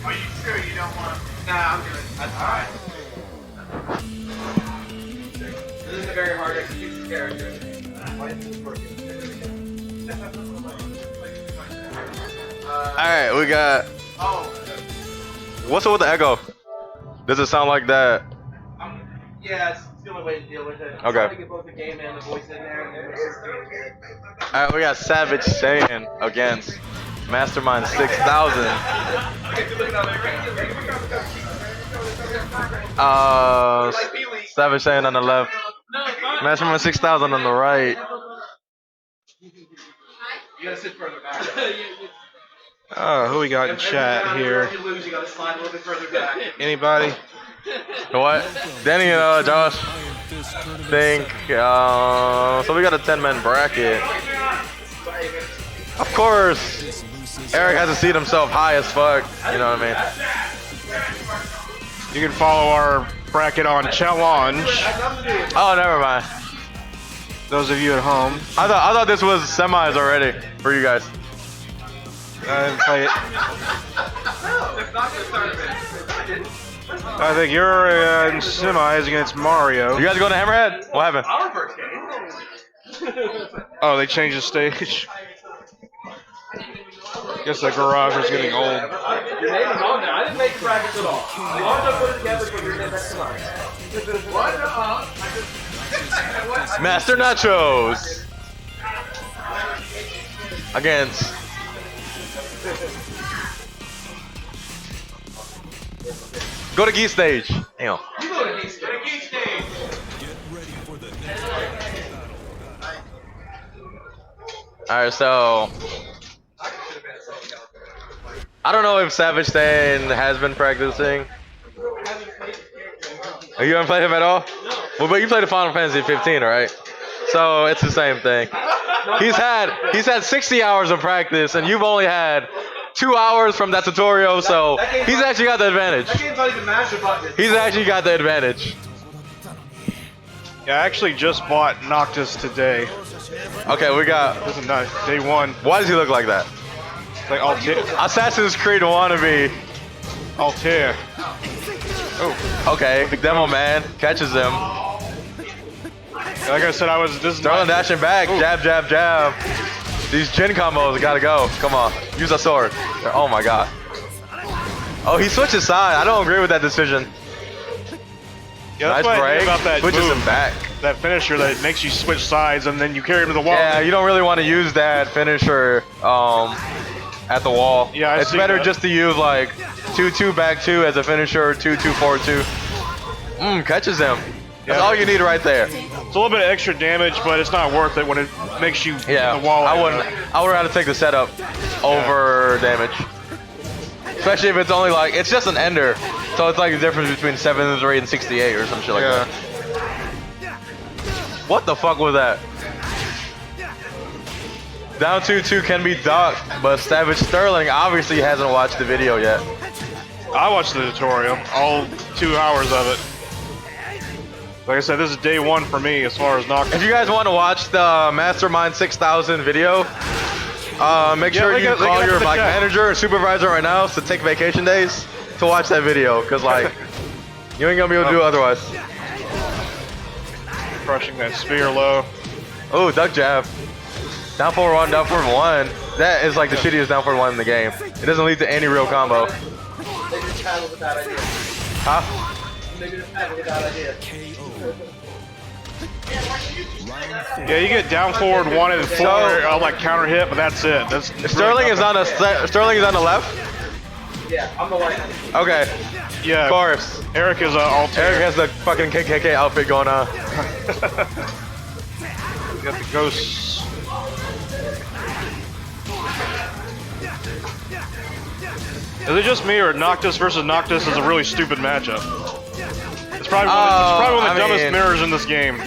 Are you sure you don't want? Nah, I'm good. That's alright. This is a very hard execution character. Why is this working? Alright, we got. Oh. What's up with the echo? Does it sound like that? Yeah, it's the only way to deal with it. Okay. Try to get both the game and the voice in there, and then it's Alright, we got Savage Saiyan against Mastermind 6000. Savage Saiyan on the left. Mastermind 6000 on the right. You gotta sit further back. Who we got in chat here? If you lose, you gotta slide a little bit further back. Anybody? What? Danny and Josh think. So we got a 10-man bracket. Of course, Eric has to seat himself high as fuck. You know what I mean? You can follow our bracket on Challenge. Oh, never mind. Those of you at home. I thought this was semis already for you guys. I didn't play it. I think you're in semis against Mario. You guys going to Hammerhead? What happened? Our first game. Oh, they changed the stage. Guess the garage is getting old. Your name is on there. I didn't make the brackets at all. The ones I put it together for your name next to mine. What? Master Nachos against go to Geese stage. Damn. You go to Geese stage. Alright, so I don't know if Savage Saiyan has been practicing. Oh, you haven't played him at all? Well, but you played the Final Fantasy 15, right? So it's the same thing. He's had 60 hours of practice, and you've only had 2 hours from that tutorial. So he's actually got the advantage. That game's not even master buttons. He's actually got the advantage. Yeah, I actually just bought Noctis today. Okay, we got. This is not day one. Why does he look like that? Like Altair. Assassin's Creed wannabe. Altair. Oh, okay. The demo man catches him. Like I said, this is Sterling dashing back, jab, jab, jab. These Jin combos gotta go. Come on, use a sword. Oh my god. Oh, he switches side. I don't agree with that decision. Yeah, Nice that's what I break. hate about that Switches move, him back. that finisher that makes you switch sides and then you carry him to the wall. Yeah, you don't really want to use that finisher at the wall. Yeah, I it's see better that. just to use like 2-2 back 2 as a finisher, 2-2 4-2. Catches him. That's Yeah. all you need right there. It's a little bit of extra damage, but it's not worth it when it makes you Yeah, hit the wall. I would rather take the setup over damage. Especially if it's only like, it's just an ender. So it's like the difference between 7-3 and 68 or some shit like that. What the fuck was that? Down 2-2 can be docked, but Savage Sterling obviously hasn't watched the video yet. I watched the tutorial, all 2 hours of it. Like I said, this is day 1 for me as far as Noctis. If you guys want to watch the Mastermind 6000 video, make sure you call your like manager or supervisor right now to take vacation days to watch that video, because like you ain't gonna be able to do it otherwise. Crushing that spear low. Oh, duck jab. Down forward 1, down forward 1. That is like the shittiest down forward 1 in the game. It doesn't lead to any real combo. Huh? Yeah, you get down forward 1 and 4, I'll like counter hit, but that's it. That's Sterling is on Sterling is on the left. Yeah, I'm the right. Okay, Yeah, of course. Eric is Altair. Eric has the fucking KKK outfit going on. You got the ghosts. Is it just me, or Noctis versus Noctis is a really stupid matchup? It's probably one of the dumbest mirrors in this game.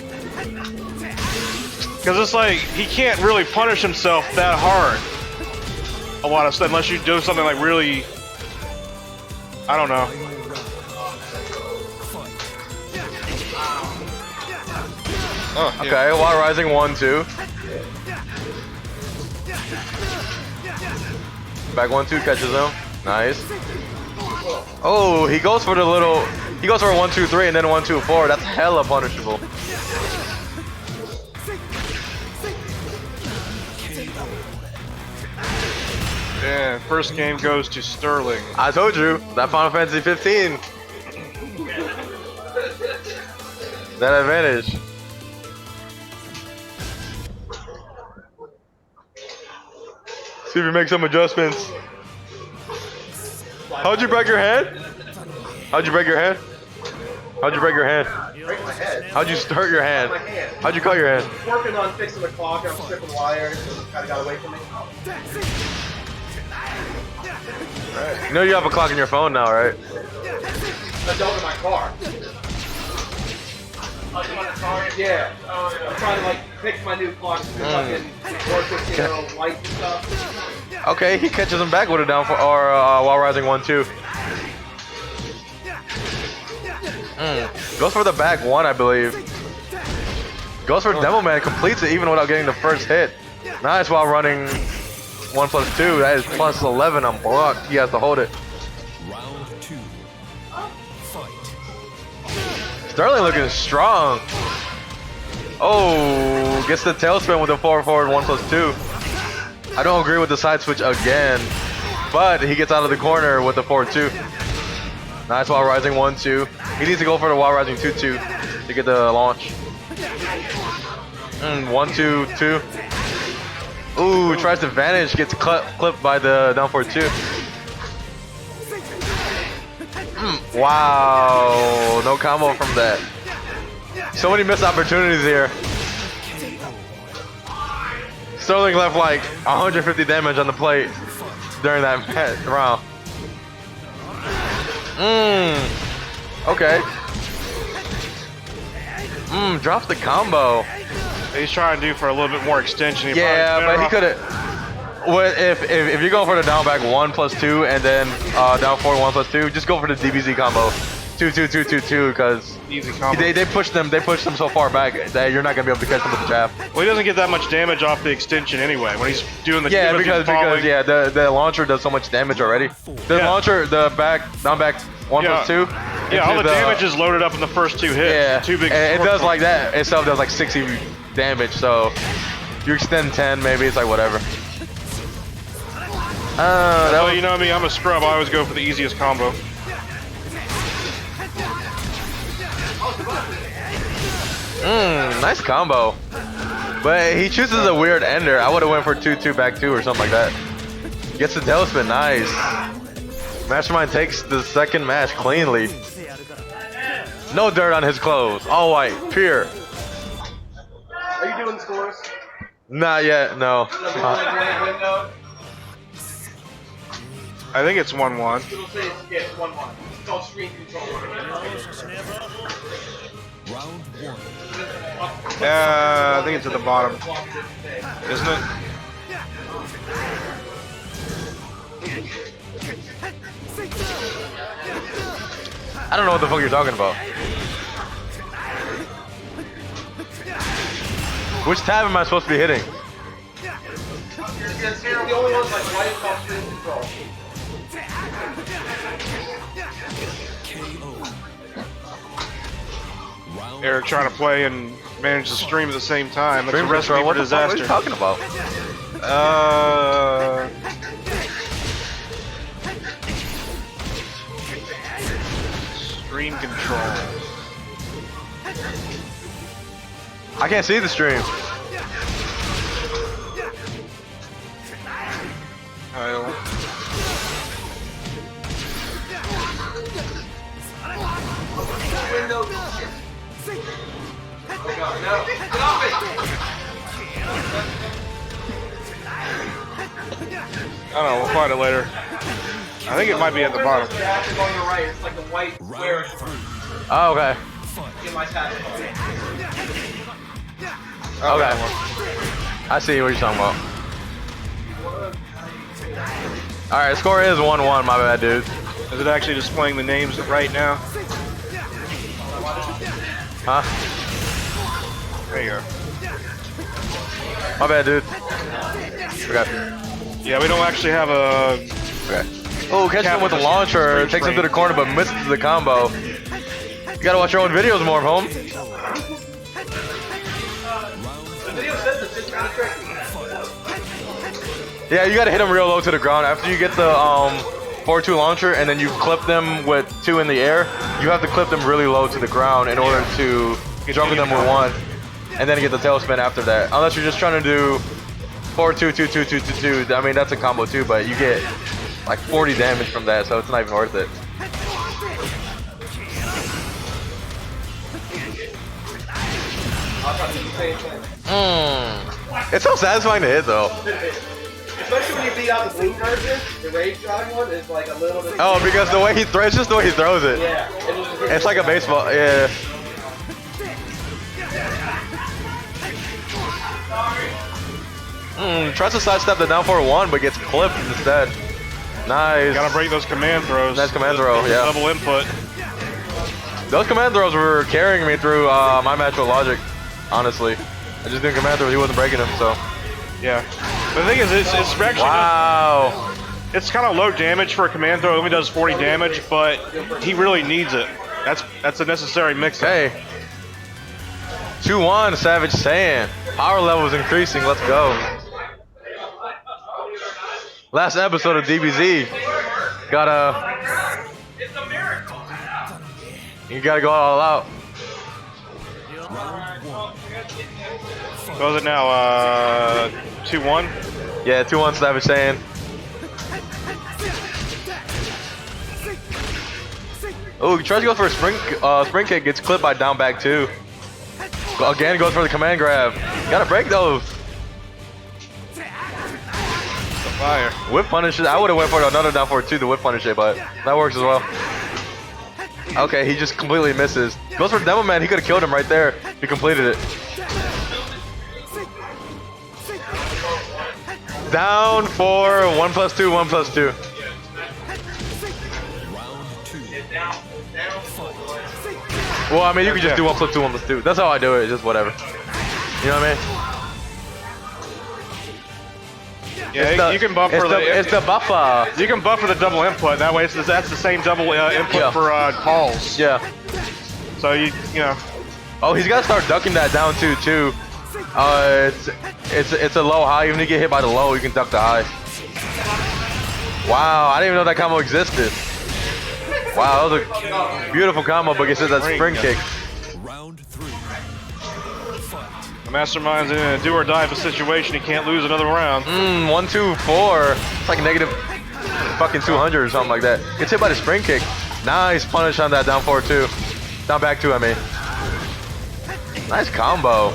Because it's like, he can't really punish himself that hard. A lot of stuff, unless you do something like really... I don't know. Okay, while rising 1-2. Back 1-2 catches him. Nice. Oh, he goes for the little. He goes for a 1-2-3 and then a 1-2-4. That's hella punishable. Yeah, first game goes to Sterling. I told you that Final Fantasy 15. That advantage. See if you make some adjustments. How'd you break your hand? How'd you break your hand? How'd you break your hand? Break my head. How'd you hurt your hand? My hand. How'd you cut your hand? Working on fixing the clock. I'm stripping wires. Kind of got away from me. You know you have a clock in your phone now, right? I don't in my car. Yeah. I'm trying to like fix my new clock to fucking work with, you know, lights and stuff. Okay, he catches him back with a down for or while rising 1-2. Goes for the back 1, I believe. Goes for Demo Man, completes it even without getting the first hit. Nice while running 1+2. That is plus 11 on block. He has to hold it. Round 2. Fight. Sterling looking strong. Oh, gets the tailspin with a 4-forward 1+2. I don't agree with the side switch again, but he gets out of the corner with the 4-2. Nice while rising 1-2. He needs to go for the while rising 2-2 to get the launch. 1-2-2. Ooh, tries to vanish, gets clipped by the down 4-2. Wow, no combo from that. So many missed opportunities here. Sterling left like 150 damage on the plate during that round. Okay. Drops the combo. He's trying to do for a little bit more extension. Yeah, but he could have. Well, if you're going for the down back 1+2 and then down forward 1+2, just go for the DBZ combo, 2-2-2-2-2, because Easy combo. they push them so far back that you're not gonna be able to catch them with the jab. Well, he doesn't get that much damage off the extension anyway when he's doing the. Yeah, he's because following. yeah, the launcher does so much damage already. The Yeah. launcher, the down back 1+2, Yeah, all into the damage is loaded up in the first 2 hits. Yeah, Two big. and it sword does points. like that. Itself does like 60 damage, so you extend 10, maybe it's like whatever. That Well, was, you know me, I'm a scrub. I always go for the easiest combo. nice combo. But he chooses a weird ender. I would have went for 2-2 back 2 or something like that. Gets the tailspin, nice. Mastermind takes the second match cleanly. No dirt on his clothes. All white, pure. Are you doing scores? Not yet, no. I think it's 1-1. It'll say it's 1-1. It's called screen control. Round 1. I think it's at the bottom, isn't it? I don't know what the fuck you're talking about. Which tab am I supposed to be hitting? It's the only one's like right called screen control. Round Eric trying to play and manage the stream at the same time. That's Stream a recipe control, for what the fuck are disaster. you talking about? Stream control. I can't see the stream. I don't know, we'll find it later. I think it might be at the bottom. Tab is on your right. It's like the white square Round 3. Oh, okay. in my tab. Okay. I see what you're talking about. Alright, score is 1-1, my bad, dude. Is it actually displaying the names right now? Huh? There you go. My bad, dude. Okay. Yeah, we don't actually have a... Okay. Oh, catches him with a launcher, takes him to the corner, but misses the combo. You gotta watch your own videos more, home. Yeah, you gotta hit them real low to the ground. After you get the 4-2 launcher and then you clip them with 2 in the air, you have to clip them really low to the ground in order to juggle them with 1. And then get the tailspin after that. Unless you're just trying to do 4-2, 2-2, 2-2, 2. I mean, that's a combo too, but you get like 40 damage from that, so it's not even worth it. It's so satisfying to hit, though. Especially when you beat out the blue version, the rage drawing one is like a little bit. Oh, because the way he throws, it's just the way he throws it. Yeah. It's like a baseball, yeah. Tries to sidestep the down 4-1, but gets clipped instead. Nice. Gotta break those command throws. Nice command throw, yeah. Double input. Those command throws were carrying me through my match with Logic, honestly. I just doing command throws, he wasn't breaking them, so. Yeah. But the thing is, it's actually... Wow. It's kind of low damage for a command throw. It only does 40 damage, but he really needs it. That's a necessary mix-up. Okay. 2-1, Savage Saiyan. Power level is increasing, let's go. Last episode of DBZ. You gotta go all out. So is it now 2-1? Yeah, 2-1 Savage Saiyan. Oh, he tries to go for a spring kick, gets clipped by down back 2. Again, goes for the command grab. Gotta break those. Fire. Whip punish it. I would have went for another down forward too to whip punish it, but that works as well. Okay, he just completely misses. Goes for Demo Man. He could have killed him right there. He completed it. Down for 1+2, 1+2. Round 2. Well, I mean, you could just do 1+2, 1+2. That's how I do it. Just whatever. You know what I mean? Yeah, you can buffer it's the buffer. You can buffer the double input. That way, that's the same double input for calls. Yeah. So you know. Oh, he's gotta start ducking that down too. It's a low high. Even if you get hit by the low, you can duck the high. Wow, I didn't even know that combo existed. Wow, that was a beautiful combo, but it says that spring kick. Round 3. The Mastermind's in a do or die of a situation. He can't lose another round. 1, 2, 4. It's like negative fucking 200 or something like that. Gets hit by the spring kick. Nice punish on that down 4-2. Down back 2, I mean. Nice combo.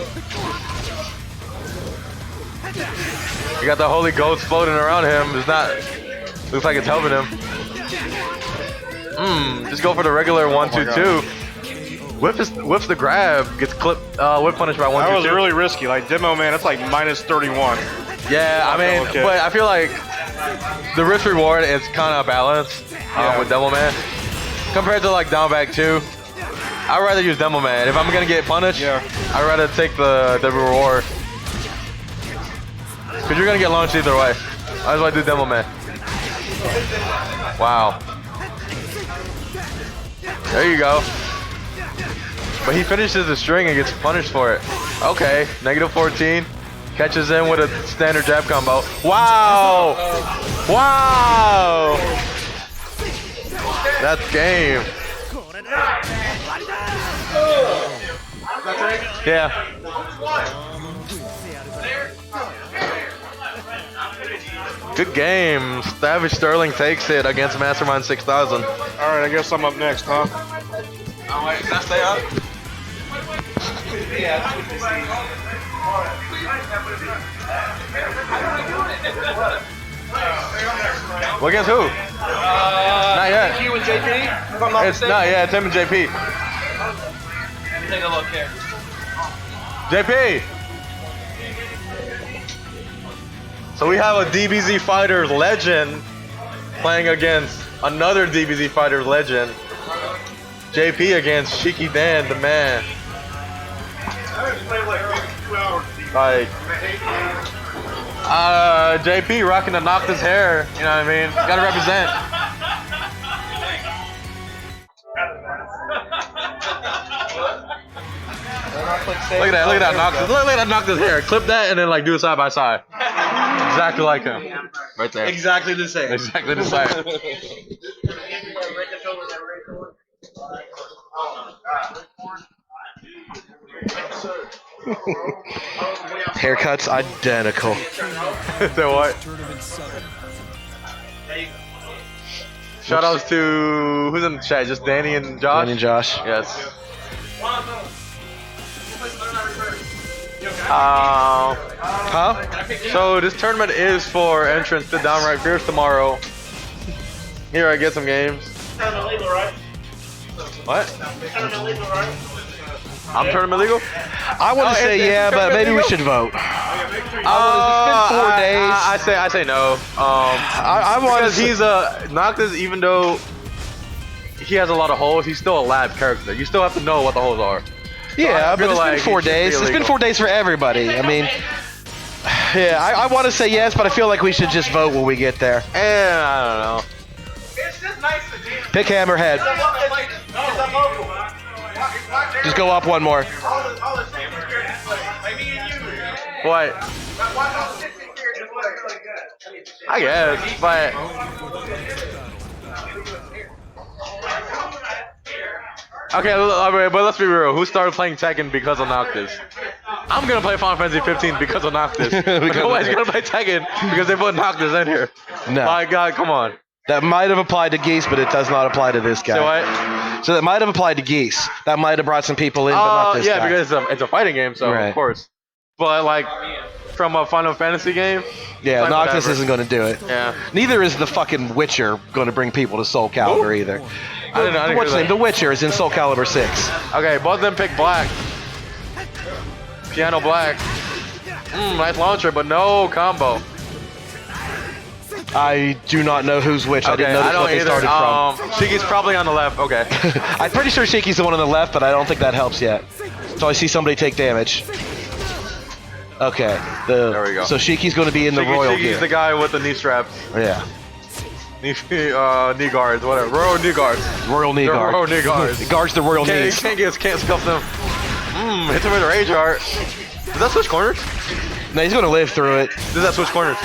You got the holy ghost floating around him. It's not. Looks like it's helping him. Just go for the regular 1, 2, 2. Whips the grab. Gets clipped. Whip punish by 1, 2, 2. That was really risky. Like Demo Man, that's like minus 31. Yeah, I mean, but I feel like the risk reward is kind of balanced with Demo Man compared to like down back 2. I'd rather use Demo Man. If I'm gonna get punished, I'd rather take the reward. Cause you're gonna get launched either way. Might as well do Demo Man. Wow. There you go. But he finishes the string and gets punished for it. Okay, negative 14. Catches in with a standard jab combo. Wow! Wow! That's game. Yeah. Good game. Savage Sterling takes it against Mastermind 6000. Alright, I guess I'm up next, huh? Oh, wait, can I stay up? Well, against who? Not yet. You and JP? If I'm not It's mistaken. not, yeah, it's him and JP. Take a look here. JP! So we have a DBZ Fighter legend playing against another DBZ Fighter legend. JP against Shiki Dan, the man. Like, JP rocking the Noctis hair, you know what I mean? Gotta represent. Look at that Noctis. Look at that Noctis hair. Clip that and then like do it side by side. Exactly like him. Right there. Exactly the same. Exactly the same. Haircuts identical. So what? Tournament 7. Shoutouts to who's in the chat? Just Danny and Josh. Danny and Josh. Yes. Huh? So this tournament is for entrance to Downright Fierce tomorrow. Here, I get some games. What? I'm tournament legal? I want to say yeah, but maybe we should vote. It's been 4 days. I say no. I want Because he's a Noctis, even though he has a lot of holes, he's still a lab character. You still have to know what the holes are. Yeah, I but feel it's like been 4 it should be days. It's been illegal. 4 days for everybody. I mean, yeah, I want to say yes, but I feel like we should just vote when we get there. And I don't know. It's just nice to do. Pick Hammerhead. Just go up one more. What? I guess, but okay, but let's be real. Who started playing Tekken because of Noctis? I'm gonna play Final Fantasy 15 because of Noctis. Nobody's gonna play Tekken because they put Noctis in here. No. My God, come on. That might have applied to Geese, but it does not apply to this guy. So what? So that might have applied to Geese. That might have brought some people in, but not this yeah, guy. because it's a fighting game, so Right. of course. But like from a Final Fantasy game, Yeah, like, Noctis whatever. isn't going to do it. Yeah. Neither is the fucking Witcher going to bring people to Soul Calibur either. I didn't What's hear his name? that. The Witcher is in Soul Calibur 6. Okay, both of them pick black. Piano black. Nice launcher, but no combo. I do not know who's which. I didn't notice what they started from. Shiki's probably on the left. Okay. I'm pretty sure Shiki's the one on the left, but I don't think that helps yet. So I see somebody take damage. Okay. There we go. So Shiki's going to be in the royal Shiki's gear. the guy with the knee straps, Yeah. knee guards, whatever. Royal knee guards. Royal knee They're guard. royal knee guards. It guards the royal knees. Can't scuff them. Hits him with a rage art. Does that switch corners? No, he's going to live through it. Does that switch corners?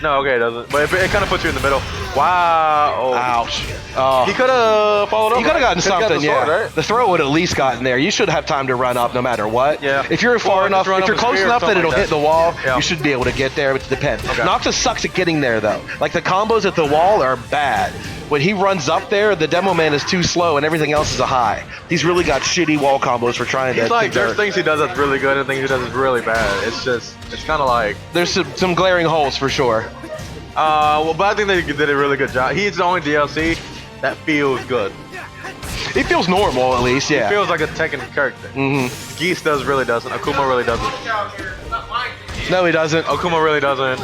No, okay, it doesn't. But it kind of puts you in the middle. Wow. Ouch. Oh. He could have followed up. You could have gotten Could've something, the sword, yeah. right? The throw would have at least gotten there. You should have time to run up no matter what. Yeah. If you're far Or enough, just run if up you're a close spear or enough that something it'll like hit that. the wall, Yeah. you should be able to get there. It depends. Okay. Noctis sucks at getting there though. Like the combos at the wall are bad. When he runs up there, the demo man is too slow and everything else is a high. He's really got shitty wall combos for trying to. He's like, there's dirt. things he does that's really good and things he does that's really bad. It's kind of like, There's some glaring holes for sure. well, but I think they did a really good job. He's the only DLC that feels good. It feels normal at least, yeah. It feels like a Tekken character. Geese really doesn't. Akuma really doesn't. No, he doesn't. Akuma really doesn't.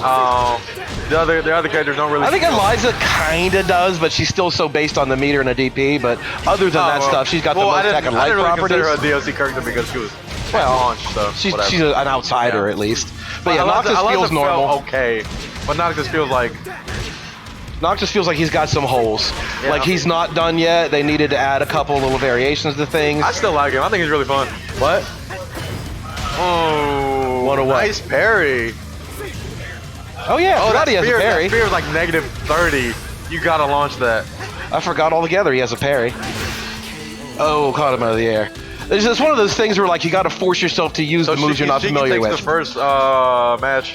The other characters don't really. I think Eliza kinda does, but she's still so based on the meter and a DP. But other than that stuff, she's got the most I Tekken-like didn't really properties. consider her a DLC character because she was Well, launched, so She's whatever. an outsider Yeah. at least. But yeah, Eliza Noctis feels felt normal. okay, but Noctis feels like Noctis feels like he's got some holes. Yeah. Like he's not done yet. They needed to add a couple little variations to things. I still like him. I think he's really fun. What? Oh, What a what? nice parry. Oh yeah, I Oh, forgot that he has a spear, parry. that spear is like -30. You gotta launch that. I forgot altogether he has a parry. Oh, caught him out of the air. It's just one of those things where like you got to force yourself to use the moves you're not familiar takes with. the first match.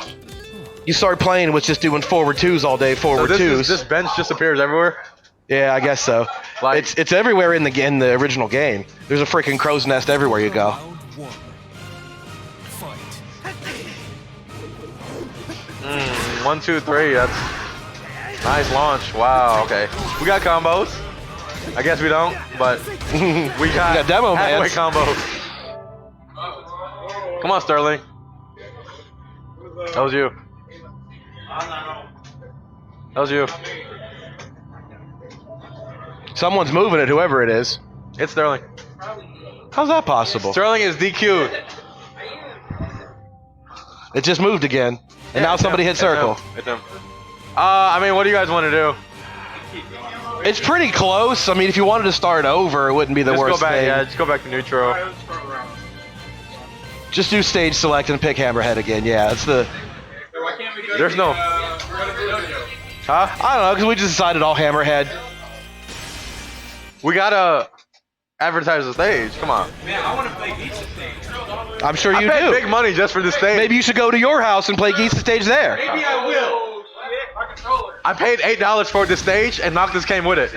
You start playing with just doing forward twos all day, forward So twos. this bench just appears everywhere. Yeah, I guess so. Like- It's everywhere in the original game. There's a freaking crow's nest everywhere you go. Round one. Fight. 1, 2, 3. That's nice launch. Wow. Okay. We got combos. I guess we don't, but we got demo halfway mans. combos. Come on, Sterling. That was you. That was you. Someone's moving it, whoever it is. It's Sterling. How's that possible? Sterling is DQ'd. It just moved again, and now somebody hit circle. It's him. I mean, what do you guys want to do? It's pretty close. I mean, if you wanted to start over, it wouldn't be the Just worst go back. thing. Yeah, just go back to neutral. Just do stage select and pick Hammerhead again. Yeah, that's the. There's no. Huh? I don't know, because we just decided all Hammerhead. We gotta advertise the stage. Come on. I'm sure I you paid do. big money just for this stage. Maybe you should go to your house and play Geese the stage there. Maybe I will. My controller. I paid $8 for this stage, and Noctis came with it.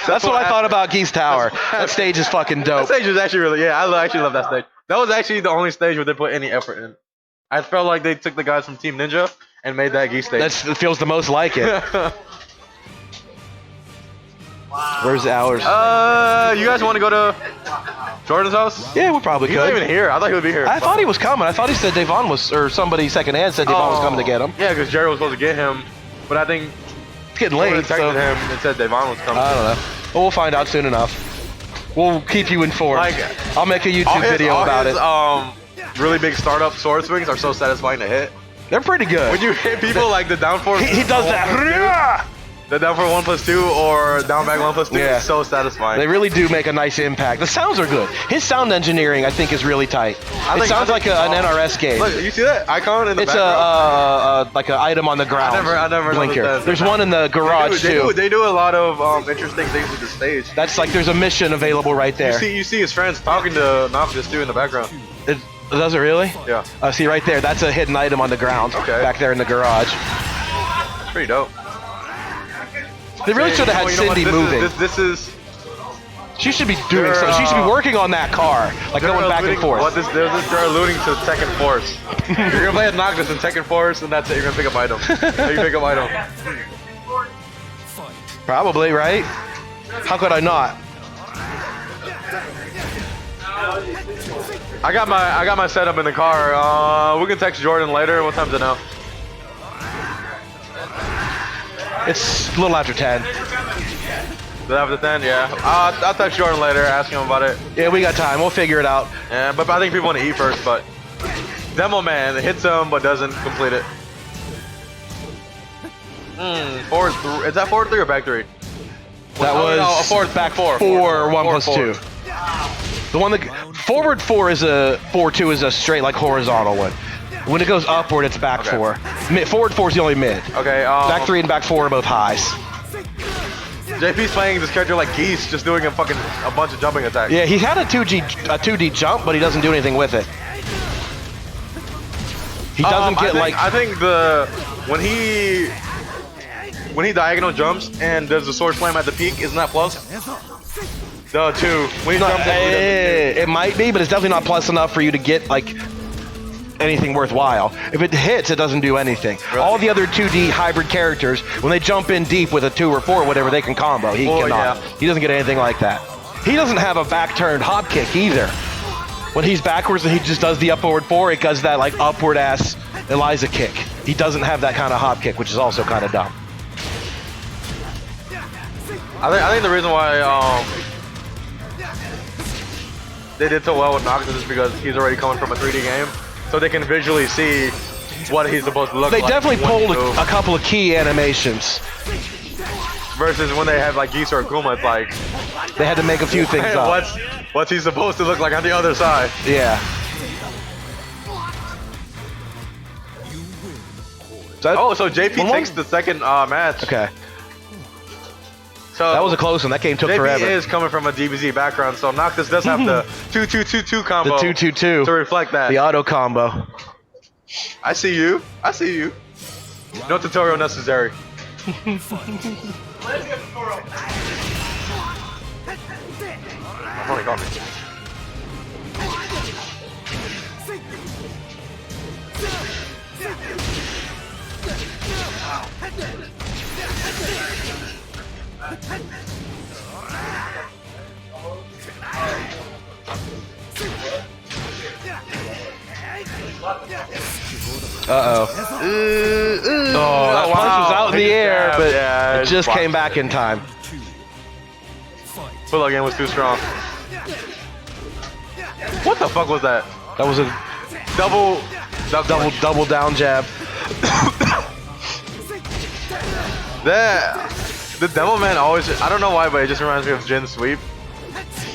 That's what I thought about Geese Tower. That stage is fucking That dope. stage is actually really, yeah, I actually love that stage. That was actually the only stage where they put any effort in. I felt like they took the guys from Team Ninja and made that Geese stage. That feels the most like it. Where's ours? You guys want to go to Jordan's house? Yeah, we probably He's not could. even here. I thought he would be here. I thought he was coming. I thought he said Devon was, or somebody secondhand said Devon was coming to get him. Yeah, because Jared was supposed to get him, but I think It's getting Jordan late, so texted him and said Devon was coming. I don't know. But we'll find out soon enough. We'll keep you informed. Like, I'll make a All YouTube his- video all about his, it. Really big startup sword swings are so satisfying to hit. They're pretty good. When you hit people like the down forward, He does that. the down forward 1+2 or down back 1+2, Yeah. is so satisfying. They really do make a nice impact. The sounds are good. His sound engineering, I think, is really tight. It sounds like an NRS game. Look, you see that icon in the It's background? like an item on the ground. I never blinker. noticed that. There's one in the garage too. They do a lot of interesting things with the stage. That's like there's a mission available right there. You see his friends talking to Noctis too in the background. Does it really? Yeah, See right there. That's a hidden item on the ground. Okay. Back there in the garage. pretty dope. They really should have had You know what? Cindy moving. This is She should be doing They're, so. She should be working on that car, like they're going back and alluding- forth. What they're alluding to Tekken Force. You're gonna play at Noctis in Tekken Force, and that's it. You're gonna pick up item. You pick up item. Probably, right? How could I not? I got my setup in the car. We can text Jordan later. What time's it now? It's a little after 10. Is it after 10? Yeah. I'll text Jordan later, ask him about it. Yeah, we got time. We'll figure it out. Yeah, but I think people want to eat first. But Demo Man hits him but doesn't complete it. Forward 3. Is that forward 3 or back 3? That was forward back 4. 4, 1 plus forward. 2. The one that forward 4 is a 4-2 is a straight like horizontal one. When it goes upward, it's back 4. Forward 4 is the only mid. Okay. Back 3 and back 4 are both highs. JP's playing this character like Geese, just doing a bunch of jumping attacks. Yeah, he had a 2D jump, but he doesn't do anything with it. He doesn't get I think when he diagonal jumps and does the sword slam at the peak, isn't that plus? The 2. When he jumps it might be, but it's definitely not plus enough for you to get like anything worthwhile. If it hits, it doesn't do anything. Really? All the other 2D hybrid characters, when they jump in deep with a 2 or 4, whatever, they can combo. He cannot. Yeah. He doesn't get anything like that. He doesn't have a back-turned hop kick either. When he's backwards and he just does the upward 4, it does that like upward ass Eliza kick. He doesn't have that kind of hop kick, which is also kind of dumb. I think the reason why they did so well with Noctis is because he's already coming from a 3D game, so they can visually see what he's supposed to look They like. definitely pulled a couple of key animations. Versus when they have like Geese or Akuma, it's like they had to make a few things up. What's he supposed to look like on the other side? Yeah. So JP takes the second match. Okay. So that was a close one. That game took JP forever. is coming from a DBZ background, so Noctis does have the 2-2-2-2 combo. The 2-2-2 to reflect that. The auto combo. I see you. No tutorial necessary. Oh, he got me. Uh-oh. That punch was out in the air, but it just came back in time. Pull again was too strong. What the fuck was that? That was a double down jab. The Devil Man always, I don't know why, but it just reminds me of Jin's sweep.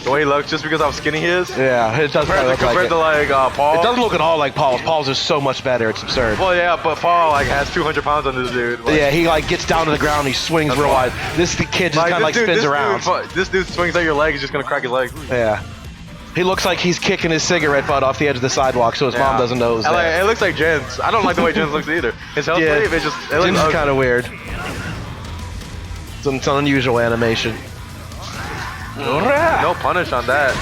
The way he looks, just because how skinny he is. Yeah, it does compared to like Paul. It doesn't look at all like Paul's. Paul's is so much better. It's absurd. Well, yeah, but Paul like has 200 pounds on this dude. Like, yeah, he like gets down to the ground. He swings real wide. This kid just kind of like spins around. This dude swings at your leg. He's just gonna crack your leg. Yeah. He looks like he's kicking his cigarette butt off the edge of the sidewalk, so his mom doesn't know it was there. It looks like Jin's. I don't like the way Jin's looks either. His health wave, it Jin's is kind of weird. It's an unusual animation. No punish on that.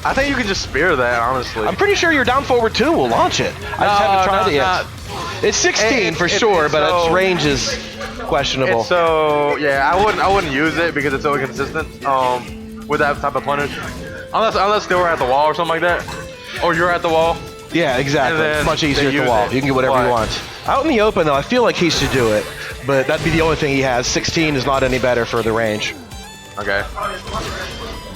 I think you can just spear that, honestly. I'm pretty sure your down forward 2 will launch it. I just haven't tried it yet. It's 16 for sure, but its range is questionable. So yeah, I wouldn't use it because it's so inconsistent. With that type of punish, unless they were at the wall or something like that, or you're at the wall. Yeah, exactly. It's much easier at the wall. You can get whatever you want. Out in the open, though, I feel like he should do it, but that'd be the only thing he has. 16 is not any better for the range. Okay.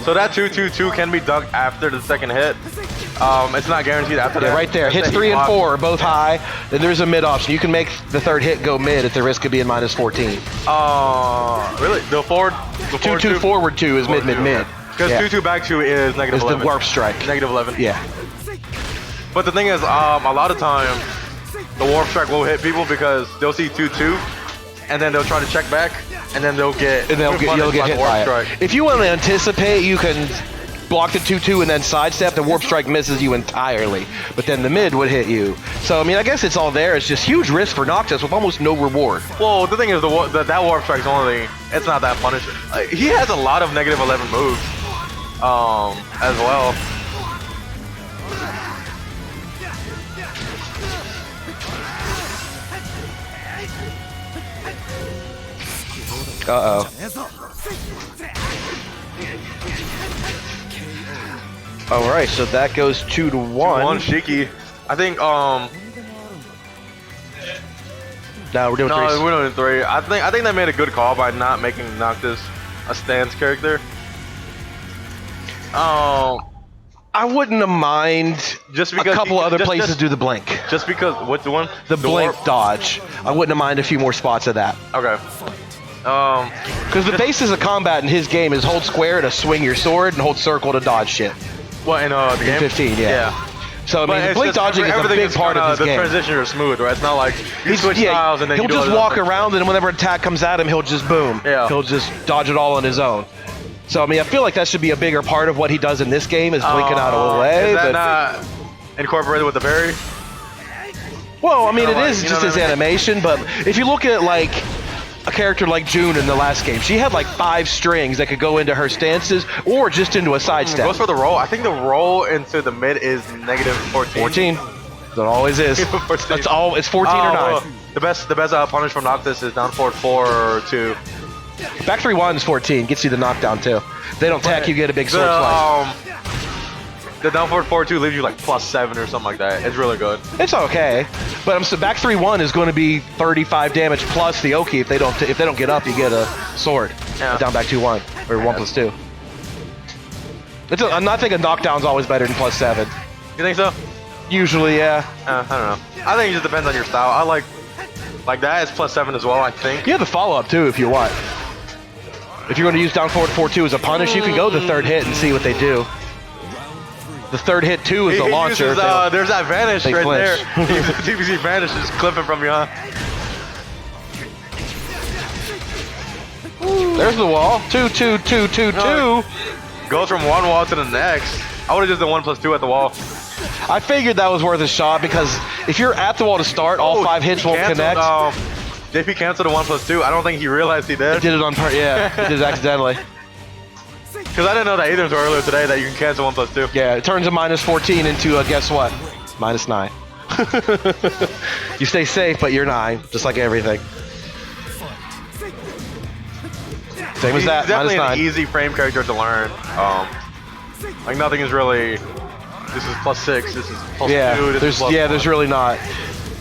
So that 2-2-2 can be dunked after the second hit. It's not guaranteed after that. Yeah, right there. Hits 3 and 4 are both high. Then there's a mid option. You can make the third hit go mid at the risk of being minus 14. Really? The forward 2-2 forward 2 is mid. Because 2-2 back 2 is negative 11. It's the warp strike. Negative 11. Yeah. But the thing is, a lot of times the warp strike will hit people because they'll see 2-2, and then they'll try to check back, and then you'll get hit by it. If you want to anticipate, you can block the 2-2 and then sidestep. The warp strike misses you entirely, but then the mid would hit you. So I mean, I guess it's all there. It's just huge risk for Noctis with almost no reward. Well, the thing is, that warp strike's only, it's not that punishing. Like, he has a lot of negative 11 moves, as well. Uh-oh. Alright, so that goes 2-1. 2-1 Shiki. I think, No, we're doing 3. No, we're doing 3. I think they made a good call by not making Noctis a stance character. I wouldn't have mind Just because a couple other places do the blink. Just because what's the one? The blink warp? dodge. I wouldn't mind a few more spots of that. Okay. Because the basis of combat in his game is hold square to swing your sword and hold circle to dodge shit. What in the game? 15, yeah. So I mean, the blink dodging is a big part of his the game. The transitions are smooth, right? It's not like you switch styles and then he'll you do just all walk that. around, and whenever an attack comes at him, he'll just boom. Yeah. He'll just dodge it all on his own. So I mean, I feel like that should be a bigger part of what he does in this game is blinking out of the way. Is that but, not incorporated with the parry? well, I mean, it like, is you just know his what I mean? animation, but if you look at like a character like June in the last game, she had like 5 strings that could go into her stances or just into a sidestep. Goes for the roll. I think the roll into the mid is negative 14. 14. That always is. 14. That's all. It's 14 or 9. Well, the best punish from Noctis is down forward 4 or 2. Back 3-1 is 14. Gets you the knockdown too. They don't tech, you get a big sword slice. The down forward 4-2 leaves you like +7 or something like that. It's really good. It's okay, but I'm so back 3-1 is going to be 35 damage plus the Oki. If they don't get up, you get a sword. Yeah. Down back 2-1 or 1+2. I'm not thinking knockdown's always better than +7. You think so? Usually, yeah. I don't know. I think it just depends on your style. I like that is +7 as well. I think. You have the follow up too if you want. If you're going to use down forward 4-2 as a punish, you can go the third hit and see what they do. The third hit too is the He launcher. uses, there's that vanish they right flinch. there. He uses TBC vanish, just clipping from behind. There's the wall. 2-2-2-2-2. Goes from one wall to the next. I would have just done 1+2 at the wall. I figured that was worth a shot because if you're at the wall to start, all 5 hits won't connect. JP canceled the 1+2. I don't think he realized he did. He did it on purpose. Yeah, he did it accidentally. Because I didn't know that either until earlier today that you can cancel 1+2. Yeah, it turns a -14 into a guess what? -9. You stay safe, but you're 9, just like everything. Same as that. He's definitely -9. an easy frame character to learn. Like nothing is really. This is +6. This is +2. This is +1. There's really not.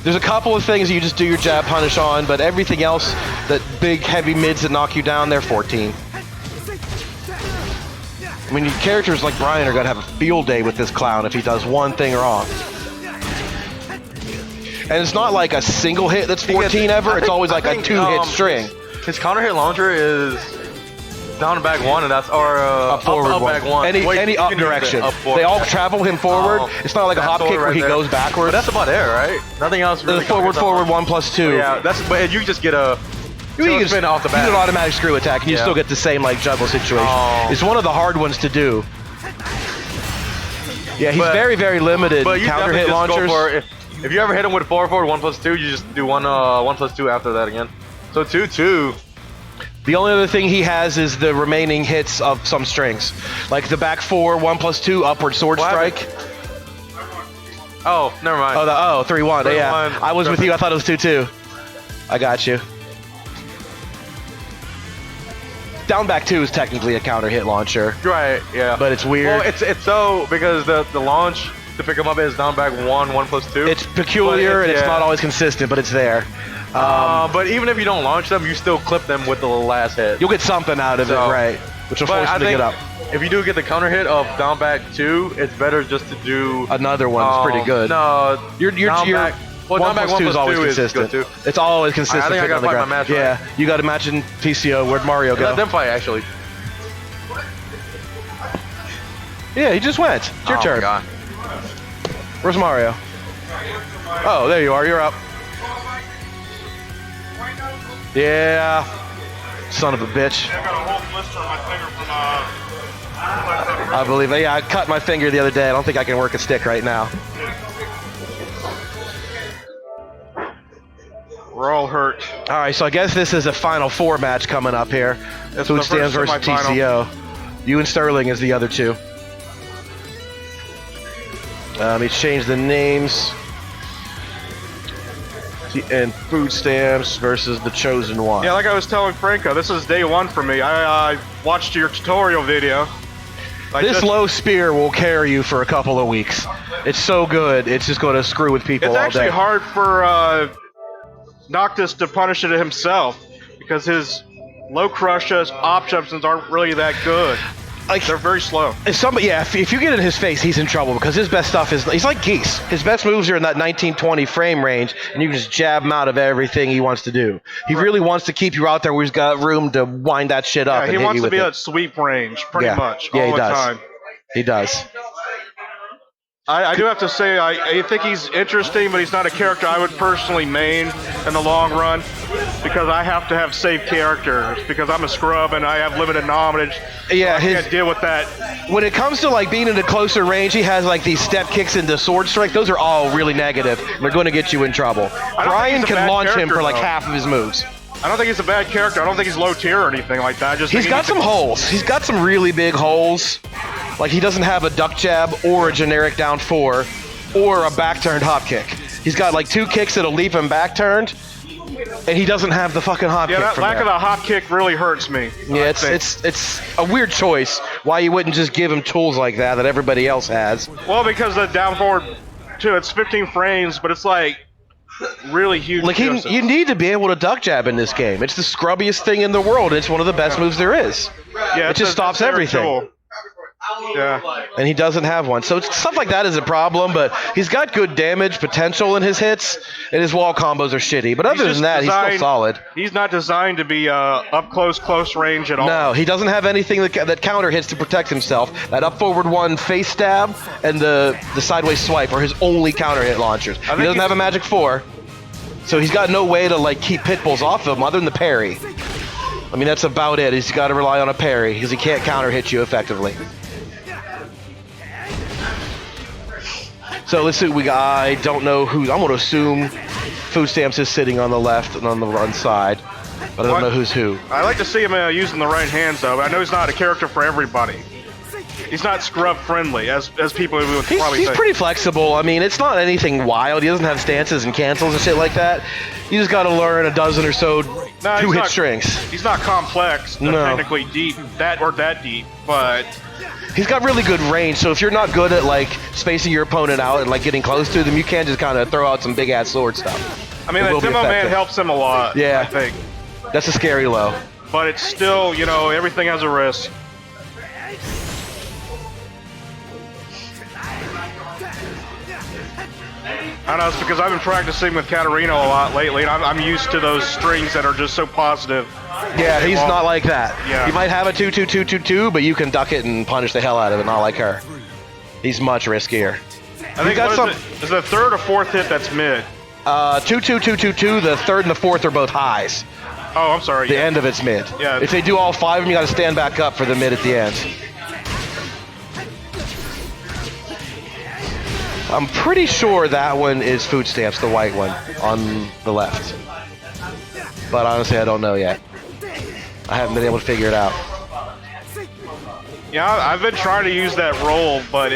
There's a couple of things you just do your jab punish on, but everything else, that big heavy mids that knock you down, they're 14. I mean, characters like Brian are gonna have a field day with this clown if he does one thing wrong. And it's not like a single hit that's 14 ever. It's always like a 2-hit string. His counter hit launcher is down and back 1, and that's Up forward up back 1. Any Wait, up you can use direction. it up forward. They all travel him forward. It's not like a That's hop kick forward where he right there. goes backwards. But that's about it, right? Nothing else really. Forward, 1+2. Yeah, but you just get a. You can spin off the You do bat. an automatic screw attack, and you Yeah. still get the same like juggle situation. Oh. It's one of the hard ones to do. Yeah, he's But- very, very limited But you counter definitely hit just go launchers. for if you ever hit him with 4-4, 1+2, you just do 1+2 after that again. So 2-2. The only other thing he has is the remaining hits of some strings, like the back 4, 1+2 upward sword What strike. Oh, never mind. 3-1. Yeah, 3-1. I was with you. I thought it was 2-2. I got you. Down back 2 is technically a counter hit launcher, Right, yeah. but it's weird. Well, it's so because the launch to pick him up is down back 1, 1+2. It's peculiar But and it's not always consistent, but it's there. But even if you don't launch them, you still clip them with the last hit. You'll get something out of So- it, right? Which will But force I him to think get up. if you do get the counter hit of down back 2, it's better just to do Another one's pretty good. No, Your down back. Well, down back 1+2 is always 1+2 is consistent. good too. It's always consistent. I think I hitting gotta on the fight my ground. match, Yeah, right? you got to match in PCO. Where'd Mario go? Let them fight actually. Yeah, he just went. It's your Oh, turn. my God. Where's Mario? Oh, there you are. You're up. Yeah. Son of a bitch. I got a whole blister on my finger from I believe it. Yeah, I cut my finger the other day. I don't think I can work a stick right now. We're all hurt. All right, so I guess this is a Final Four match coming up here. It's Food the Stands first versus semifinal. TCO. You and Sterling is the other two. He's changed the names. And Food Stamps versus the Chosen One. Yeah, like I was telling Franco, this is day 1 for me. I watched your tutorial video. This low spear will carry you for a couple of weeks. It's so good, it's just going to screw with people It's all actually day. hard for Noctis to punish it himself because his low crushes, op jumps aren't really that good. like They're very slow. if you get in his face, he's in trouble because his best stuff is he's like Geese. His best moves are in that 1920 frame range, and you can just jab him out of everything he wants to do. He really wants to keep you out there where he's got room to wind that shit up. Yeah, he and hit wants you to with be it. at sweep range pretty much Yeah, all he the does. time. He does. I do have to say, I think he's interesting, but he's not a character I would personally main in the long run because I have to have safe characters because I'm a scrub and I have limited knowledge. Yeah, I can't deal with that. When it comes to like being in a closer range, he has like these step kicks into sword strike. Those are all really negative. They're going to get you in trouble. Brian can launch him for like half of his moves. I don't think he's a bad character. I don't think he's low tier or anything like that. He's got some holes. He's got some really big holes. Like he doesn't have a duck jab or a generic down 4 or a back turned hop kick. He's got like 2 kicks that'll leave him back turned, and he doesn't have the fucking hop kick. Yeah, that lack of the hop kick really hurts me. Yeah, it's a weird choice. Why you wouldn't just give him tools like that everybody else has? Well, because the down forward too. It's 15 frames, but it's like really huge. Like you need to be able to duck jab in this game. It's the scrubbiest thing in the world. It's one of the best moves there is. Yeah, it just stops everything. Tool. Yeah. And he doesn't have one. So stuff like that is a problem, but he's got good damage potential in his hits, and his wall combos are shitty. But other than that, he's still solid. He's not designed to be up close range at all. No, he doesn't have anything that counter hits to protect himself. That up forward 1 face stab and the sideways swipe are his only counter hit launchers. He doesn't have a magic 4, so he's got no way to like keep pit bulls off of him other than the parry. I mean, that's about it. He's got to rely on a parry because he can't counter hit you effectively. So let's see what we got. I don't know who. I'm going to assume Food Stamps is sitting on the left and on the run side, but I don't know who's who. I like to see him using the right hands, though. I know he's not a character for everybody. He's not scrub friendly, as people would probably He's think. pretty flexible. I mean, it's not anything wild. He doesn't have stances and cancels and shit like that. You just got to learn a dozen or so two-hit strings. He's not complex, technically deep, that deep, but he's got really good range. So if you're not good at like spacing your opponent out and like getting close to them, you can just kind of throw out some big ass sword stuff. I mean, the demo man helps him a lot. Yeah, I think that's a scary low. But it's still, everything has a risk. I don't know, it's because I've been practicing with Katarina a lot lately, and I'm used to those strings that are just so positive. Yeah, he's not like that. Yeah. He might have a 2-2-2-2-2, but you can duck it and punish the hell out of it, not like her. He's much riskier. I think is the third or fourth hit that's mid? 2-2-2-2-2, the third and the fourth are both highs. Oh, I'm sorry. The end of it's mid. Yeah. If they do all 5 of them, you got to stand back up for the mid at the end. I'm pretty sure that one is Food Stamps, the white one on the left. But honestly, I don't know yet. I haven't been able to figure it out. Yeah, I've been trying to use that roll, but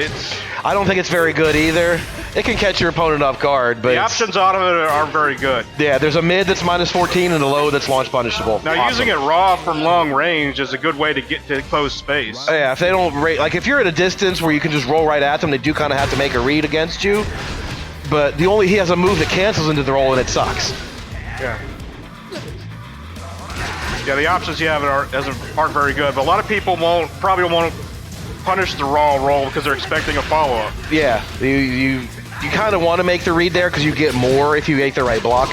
I don't think it's very good either. It can catch your opponent off guard, but the options out of it aren't very good. Yeah, there's a mid that's -14 and a low that's launch punishable. Now, using it raw from long range is a good way to get to close space. Yeah, if they don't like if you're at a distance where you can just roll right at them, they do kind of have to make a read against you. But he has a move that cancels into the roll and it sucks. Yeah. Yeah, the options you have aren't very good, but a lot of people probably won't punish the raw roll because they're expecting a follow-up. Yeah, you kind of want to make the read there because you get more if you make the right block.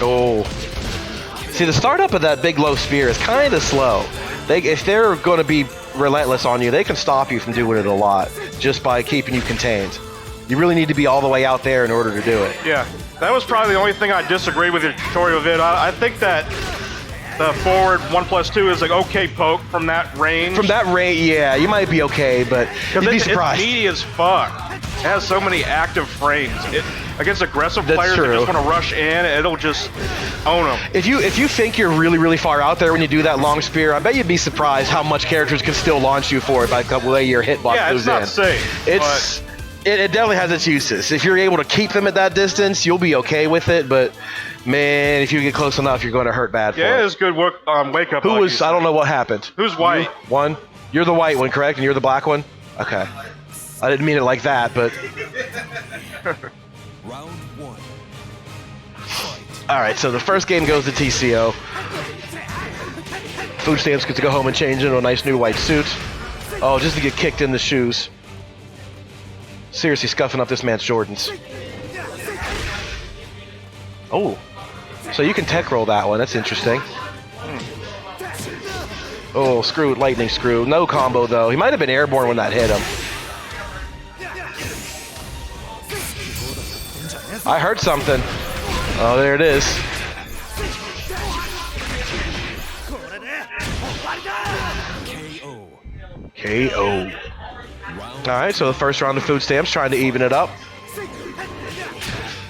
Oh. See, the startup of that big low spear is kind of slow. If they're going to be relentless on you, they can stop you from doing it a lot just by keeping you contained. You really need to be all the way out there in order to do it. Yeah, that was probably the only thing I disagreed with your tutorial vid. I think that the forward 1+2 is like okay poke from that range. From that range, yeah, you might be okay, but you'd be surprised. It's meaty as fuck. It has so many active frames. Against aggressive players that just want to rush in, it'll just own them. If you think you're really, really far out there when you do that long spear, I bet you'd be surprised how much characters can still launch you for it by the way your hitbox moves in. Yeah, it's not safe. It definitely has its uses. If you're able to keep them at that distance, you'll be okay with it, but man, if you get close enough, you're going to hurt bad for it. Yeah, it is good work wake up. Who was, I don't know what happened. Who's white? One? You're the white one, correct? And you're the black one? Okay. I didn't mean it like that, but... Round 1. Fight. All right, so the first game goes to TCO. Food Stamps get to go home and change into a nice new white suit. Oh, just to get kicked in the shoes. Seriously scuffing up this man's Jordans. Oh, so you can tech roll that one. That's interesting. Oh, screw, lightning screw. No combo, though. He might have been airborne when that hit him. I heard something. Oh, there it is. KO. Alright, so the first round of Food Stamps, trying to even it up.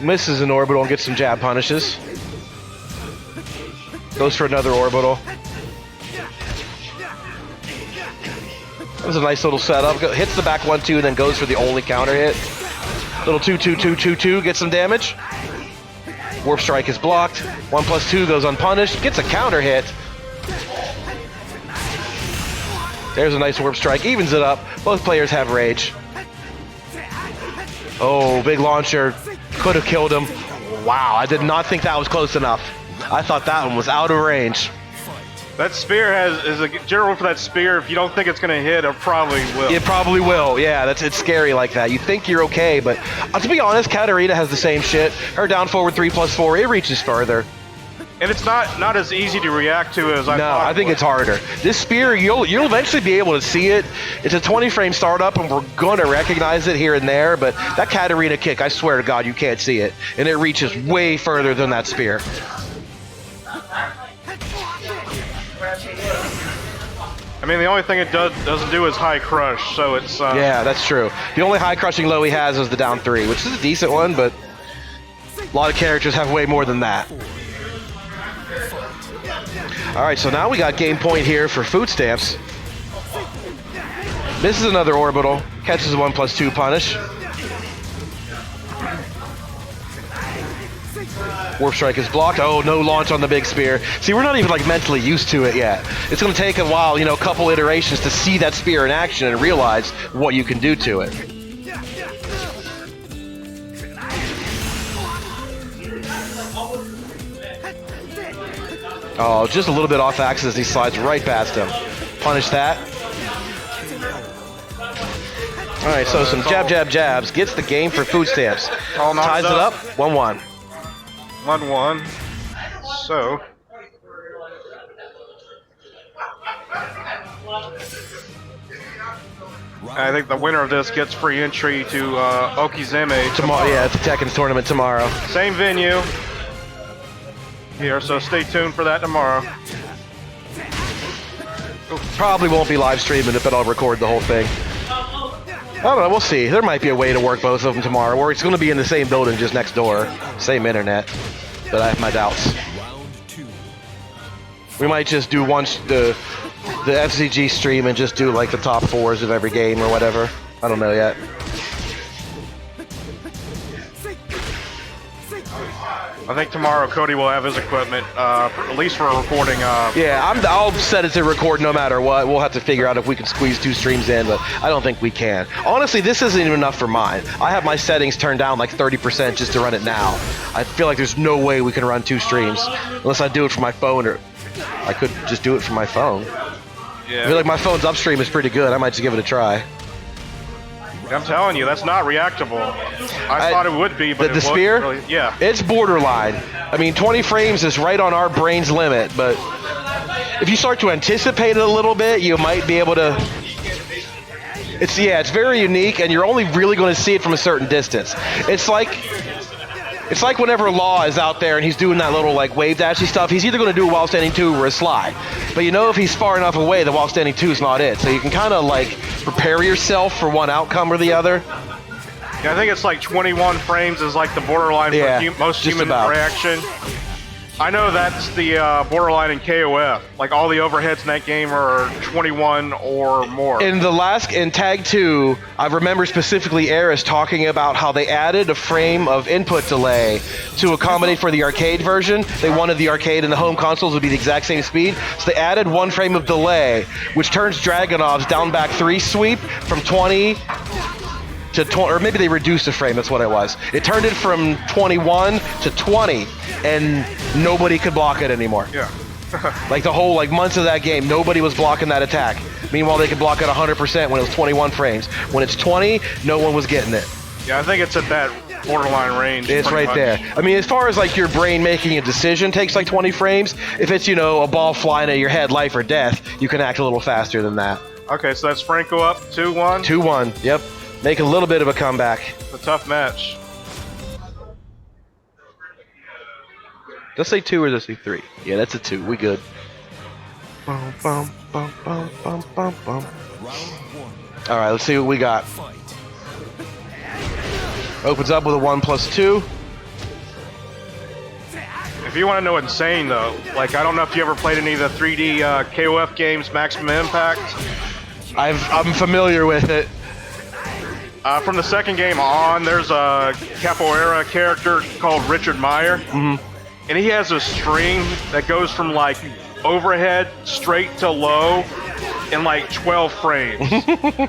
Misses an orbital and gets some jab punishes. Goes for another orbital. That was a nice little setup. Hits the back 1-2, then goes for the only counter hit. Little 2-2-2-2-2, gets some damage. Warp Strike is blocked. 1+2 goes unpunished. Gets a counter hit. There's a nice Warp Strike. Evens it up. Both players have rage. Oh, big launcher. Could have killed him. Wow, I did not think that was close enough. I thought that one was out of range. That spear is a general for that spear. If you don't think it's going to hit, it probably will. It probably will. Yeah, it's scary like that. You think you're okay, but to be honest, Katarina has the same shit. Her down forward 3+4, it reaches further. And it's not as easy to react to as I thought. No, I think it's harder. This spear, you'll eventually be able to see it. It's a 20-frame startup, and we're going to recognize it here and there, but that Katarina kick, I swear to God, you can't see it. And it reaches way further than that spear. I mean, the only thing it doesn't do is high crush, so it's... Yeah, that's true. The only high crushing low he has is the down 3, which is a decent one, but a lot of characters have way more than that. Alright, so now we got game point here for Food Stamps. Misses another orbital, catches a 1+2 punish. Warp Strike is blocked. Oh, no launch on the big spear. See, we're not even like mentally used to it yet. It's going to take a while, you know, a couple iterations to see that spear in action and realize what you can do to it. Oh, just a little bit off axis. He slides right past him. Punish that. All right, so some jabs. Gets the game for Food Stamps. Ties it up. 1-1. 1-1. So. I think the winner of this gets free entry to Okizeme tomorrow. Yeah, it's a Tekken's tournament tomorrow. Same venue. Here, so stay tuned for that tomorrow. Probably won't be live streaming it, but I'll record the whole thing. I don't know, we'll see. There might be a way to work both of them tomorrow, or it's going to be in the same building just next door. Same internet. But I have my doubts. We might just do the FCG stream and just do like the top 4s of every game or whatever. I don't know yet. I think tomorrow Cody will have his equipment, at least for a recording. Yeah, I'll set it to record no matter what. We'll have to figure out if we can squeeze 2 streams in, but I don't think we can. Honestly, this isn't even enough for mine. I have my settings turned down like 30% just to run it now. I feel like there's no way we can run 2 streams unless I do it from my phone, or I could just do it from my phone. Yeah. I feel like my phone's upstream is pretty good. I might just give it a try. I'm telling you, that's not reactable. I thought it would be, but the spear? Really, yeah. It's borderline. I mean, 20 frames is right on our brain's limit, but if you start to anticipate it a little bit, you might be able to... It's very unique, and you're only really going to see it from a certain distance. It's like whenever Law is out there and he's doing that little like wave dashy stuff, he's either going to do a while standing 2 or a slide. But you know if he's far enough away, the while standing 2 is not it. So you can kind of like prepare yourself for one outcome or the other. Yeah, I think it's like 21 frames is like the borderline for most human reaction. I know that's the borderline in KOF. Like all the overheads in that game are 21 or more. In Tag 2, I remember specifically Eris talking about how they added a frame of input delay to accommodate for the arcade version. They wanted the arcade and the home consoles to be the exact same speed, so they added 1 frame of delay, which turns Dragunov's down back 3 sweep from 20 to 20, or maybe they reduced a frame. That's what it was. It turned it from 21 to 20, and nobody could block it anymore. Yeah. Like the whole months of that game, nobody was blocking that attack. Meanwhile, they could block it 100% when it was 21 frames. When it's 20, no one was getting it. Yeah, I think it's at that borderline range. It's right much. there. I mean, as far as your brain making a decision takes 20 frames. If it's a ball flying at your head, life or death, you can act a little faster than that. Okay, so that's Franco up 2-1. 2-1. Yep. Make a little bit of a comeback. It's a tough match. Let's say 2 or let's say 3. Yeah, that's a 2. We good. Bum, bum, bum, bum, bum, bum, bum. All right, let's see what we got. Opens up with a 1+2. If you want to know insane though, I don't know if you ever played any of the 3D KOF games, Maximum Impact. I'm familiar with it. From the second game on, there's a capoeira character called Richard Meyer. Mm-hmm. And he has a string that goes from overhead straight to low in 12 frames.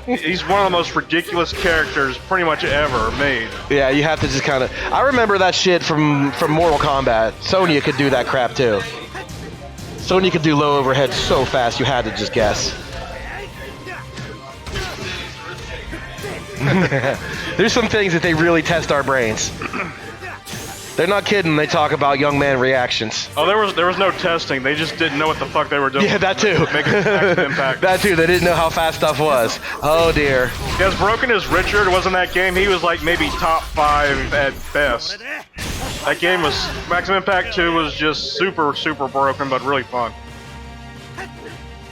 He's one of the most ridiculous characters pretty much ever made. Yeah, you have to just kind of... I remember that shit from Mortal Kombat. Sonya could do that crap too. Sonya could do low overhead so fast you had to just guess. There's some things that they really test our brains. They're not kidding. They talk about young man reactions. Oh, there was no testing. They just didn't know what the fuck they were doing. Yeah, that too. Make an impact. That too. They didn't know how fast stuff was. Oh dear. As broken as Richard was in that game, he was maybe top 5 at best. That game was Maximum Impact 2 was just super broken, but really fun.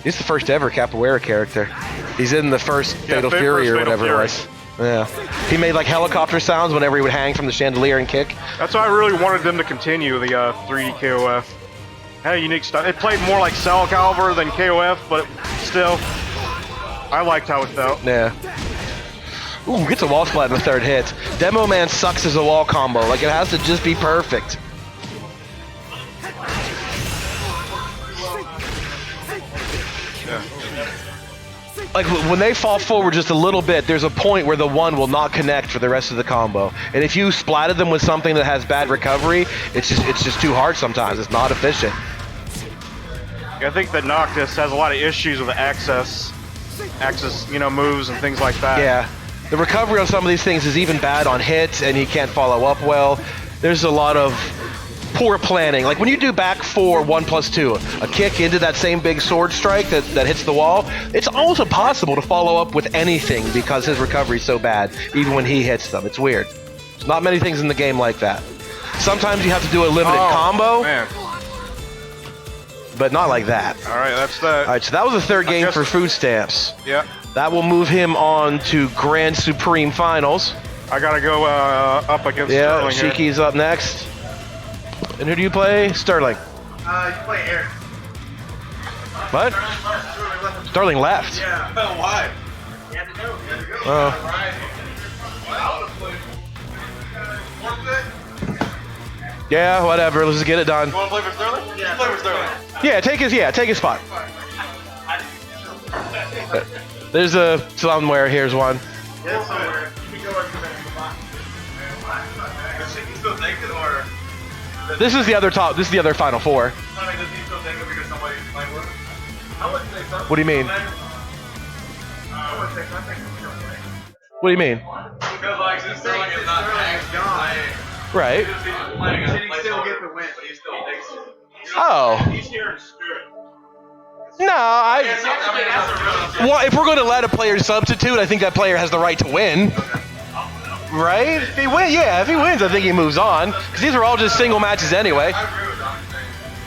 He's the first ever capoeira character. He's in the first Fatal Fury or whatever it was. Yeah. He made helicopter sounds whenever he would hang from the chandelier and kick. That's why I really wanted them to continue the 3D KOF. Had a unique style. It played more like Soul Calibur than KOF, but still, I liked how it felt. Yeah. Ooh, gets a wall splat in the third hit. Demo Man sucks as a wall combo. It has to just be perfect. When they fall forward just a little bit, there's a point where the 1 will not connect for the rest of the combo. And if you splatted them with something that has bad recovery, it's just too hard sometimes. It's not efficient. I think that Noctis has a lot of issues with access, moves and things like that. Yeah. The recovery on some of these things is even bad on hits, and he can't follow up well. There's a lot of poor planning. When you do back 4 1+2, a kick into that same big sword strike that hits the wall, it's almost impossible to follow up with anything because his recovery is so bad, even when he hits them. It's weird. There's not many things in the game like that. Sometimes you have to do a limited combo, man. But not like that. All right, that's that. All right, so that was the third game for Food Stamps. Yeah. That will move him on to Grand Supreme Finals. I gotta go up against Sterling here. Shiki's up next. And who do you play? Sterling. You play Eric. What? Sterling left. Yeah. Why? He had to go. Yeah, whatever. Let's just get it done. You want to play for Sterling? Yeah. Play for Sterling. Yeah, take his spot. There's a somewhere. Here's one. Yeah, somewhere. You can go where Does he still take it, or? This is the other top. This is the other Final Four. I mean, does he still take it because somebody's playing with him? I wouldn't say so. What do you mean? I wouldn't say so. I think he's still playing. What do you mean? Because since Sterling is not gone, Right. should he still get the win? But he still takes it. Oh. He's here in spirit. No, well, if we're going to let a player substitute, I think that player has the right to win. Right? If he wins, I think he moves on. Because these are all just single matches anyway.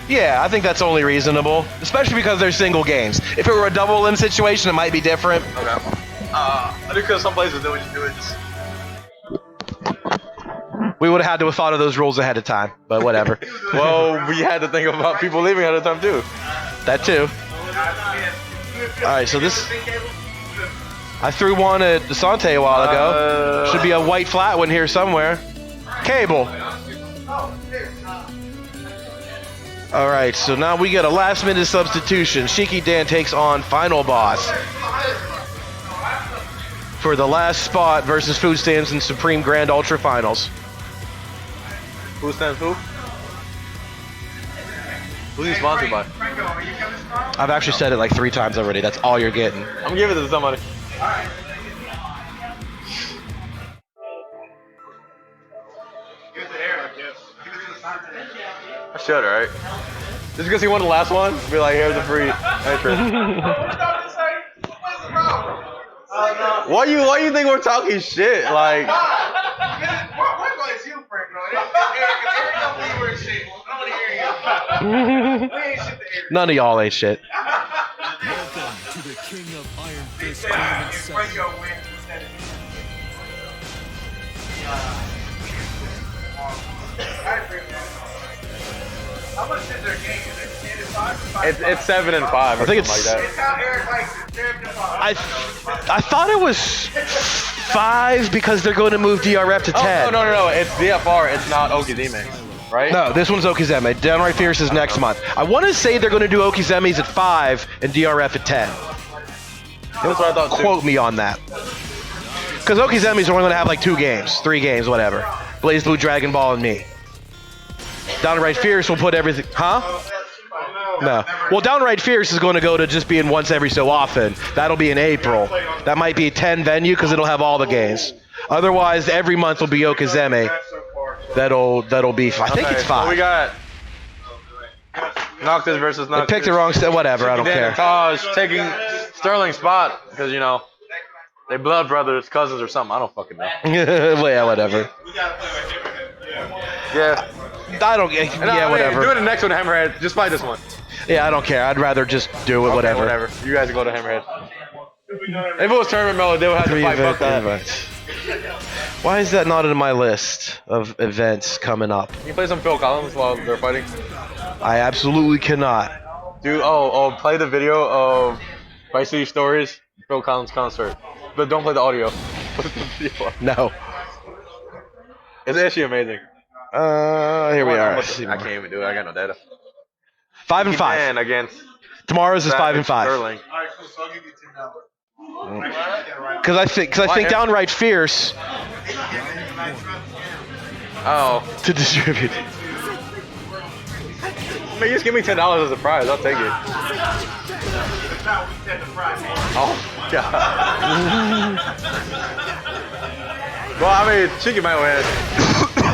Yeah, I think that's only reasonable. Especially because they're single games. If it were a double limb situation, it might be different. Okay. I do because some places they would just do it just... We would have had to have thought of those rules ahead of time, but whatever. Well, we had to think about people leaving ahead of time too. That too. Alright, so this... I threw one at Desante a while ago. Should be a white flat one here somewhere. Cable. Alright, so now we get a last minute substitution. Shiki Dan takes on Final Boss. for the last spot versus Food Stamps in Supreme Grand Ultra Finals. Who stands who? Who's he sponsored by? I've actually said it like 3 times already. That's all you're getting. I'm giving it to somebody. I should, right? Just because he won the last one, be like, here's a free entrance. Why you think we're talking shit? Like, none of y'all ain't shit. Welcome to the King of Iron Fist Tournament 7. How much is their game? Is it 10 and 5? it's 7 and 5 or I think something like It's that. how Eric likes it. 7 and 5. I thought it was 5 because they're going to move DRF to 10. Oh, no. It's DFR. It's not Okizeme, right? No, this one's Okizeme. Downright Fierce is next month. I want to say they're going to do Okizeme's at 5 and DRF at 10. That's what I thought too. Quote me on that. Because Okizeme's only going to have like 2 games, 3 games, whatever. Blaze Blue, Dragon Ball, and me. Downright Fierce will put everything. Huh? No. Well, Downright Fierce is going to go to just being once every so often. That'll be in April. That might be a 10 venue because it'll have all the games. Otherwise, every month will be Okizeme. That'll be. I think it's 5. So we got Noctis versus They Noctis. picked the wrong step. Whatever. I don't care. Taj taking Sterling's spot because they blood brothers, cousins, or something. I don't fucking know. Yeah, whatever. Yeah. I don't. Yeah, whatever. Do it the next one, Hammerhead. Just fight this one. Yeah, I don't care. I'd rather just do it. Okay, Whatever. You guys go to Hammerhead. If it was tournament mode, they would have to 3 fight. Fuck that. events. Why is that not in my list of events coming up? Can you play some Phil Collins while they're fighting? I absolutely cannot. Dude, play the video of Vice City Stories, Phil Collins concert. But don't play the audio. Play the video. No. It's actually amazing. Here we are. I can't even do it. I got no data. 5 and 5. And against Tomorrow's is 5 and 5. Sterling. Alright, cool. So I'll give you $10. Because I think Downright Fierce Oh. to distribute. Man, just give me $10 as a prize. I'll take it. It's not what we said the price. Oh, God. Well, I mean, Chicky might win.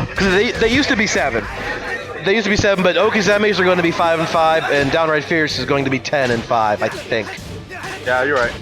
Because they used to be 7. They used to be 7, but Okizeme's are going to be 5 and 5, and Downright Fierce is going to be 10 and 5, I think. Yeah, you're right.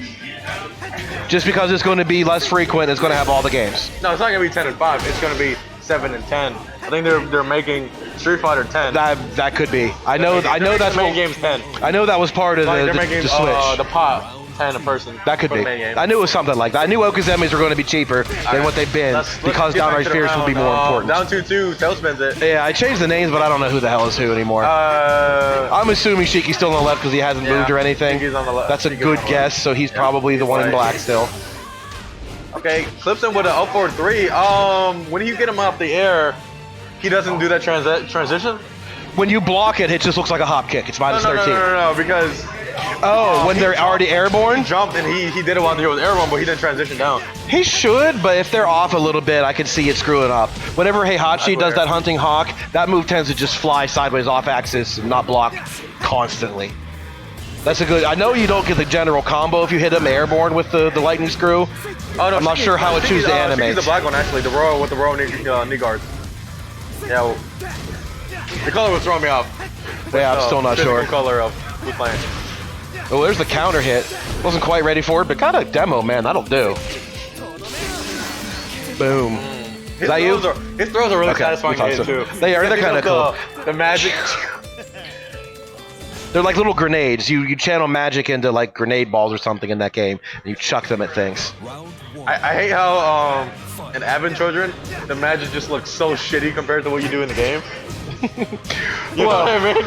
Just because it's going to be less frequent, it's going to have all the games. No, it's not gonna be 10 and 5. It's gonna be 7 and 10. I think they're making Street Fighter 10. That could be. I know that's the main what, game's 10. I know that was part of Like, the they're making Switch. the pot 10 a person. That could for be. the main game. I knew it was something like that. I knew Okizeme's were going to be cheaper than what they've been Let's because get back Downright to the Fierce will be round. more important. Down 2-2. Tailspins it. Yeah, I changed the names, but I don't know who the hell is who anymore. I'm assuming Shiki's still on the left because he hasn't Yeah, moved or anything. Shiki's on the left. That's a Shiki's good on the guess, so he's probably the one in black still. Okay, clips him with an up forward 3. When you get him off the air, he doesn't do that transition? When you block it, it just looks like a hop kick. It's minus 13. No, because Oh, when they're already airborne? he jumped and he did it while he was airborne, but he didn't transition down. He should, but if they're off a little bit, I could see it screwing up. Whenever Heihachi does that hunting hawk, that move tends to just fly sideways off axis and not block constantly. That's a good. I know you don't get the general combo if you hit him airborne with the lightning screw. Oh no, I'm not sure how it chooses to animate. He's the black one actually, the royal with the royal knee guards. Yeah, well, the color was throwing me off. Yeah, I'm still not sure. Color of who's playing. Oh, there's the counter hit. Wasn't quite ready for it, but got a demo, man. That'll do. Boom. Is that you? His throws are really Okay, satisfying to we hit thought so. too. They are. They're kind of cool. The magic. They're like little grenades. You channel magic into like grenade balls or something in that game, and you chuck them at things. Round 1. I hate how in Advent Children the magic just looks so shitty compared to what you do in the game. You know what I mean?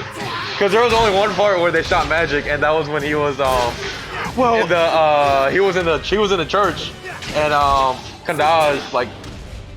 Because there was only one part where they shot magic, and that was when he was Well, she was in the church, and Kandaj like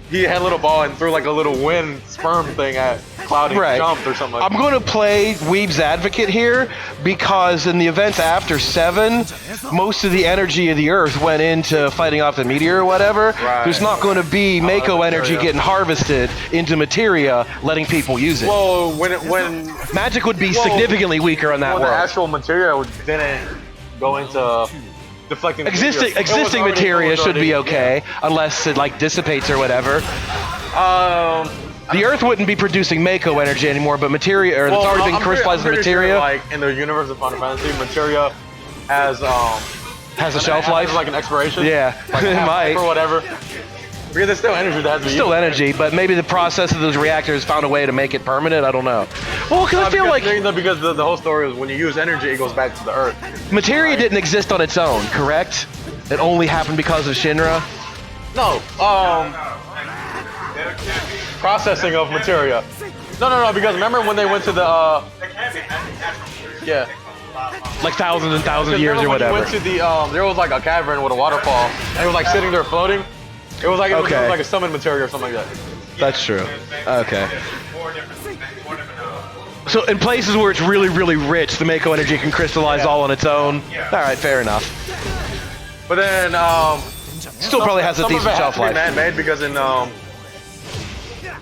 he had a little ball and threw like a little wind sperm thing at Cloud and Right. jumped or something like I'm going to play Weeb's advocate here because in the events after 7, most of the energy of the Earth went into fighting off the meteor or whatever. Right. There's not going to be Mako energy materia. getting harvested into materia, letting people use it. Well, when Magic would be significantly weaker on that the world. actual materia didn't go into deflecting Existing It was already- materia it was should be already- okay, unless it like dissipates or whatever. yeah. The Earth wouldn't be producing Mako energy anymore, but materia, or it's already been I'm crystallized in pretty sure, materia, like in the universe of Final Fantasy, materia has has a shelf has, life. like an expiration. Yeah, like it might. or whatever. Because there's still energy that has to be Still used. energy, but maybe the process of those reactors found a way to make it permanent. I don't know. Well, because I feel like because the whole story is when you use energy, it goes back to the Earth. materia didn't exist on its own, correct? It only happened because of Shinra. No, processing of materia. No, because remember when they went to the yeah. Like thousands and thousands of years or Remember when whatever. you went to the there was like a cavern with a waterfall, and it was like sitting there floating. It was like it was Okay. like a summon materia or something like that. That's true. Okay. So in places where it's really, really rich, the Mako energy can crystallize all on its own. All right, fair enough. But then Still probably has a some of decent it shelf has to be life. man-made because in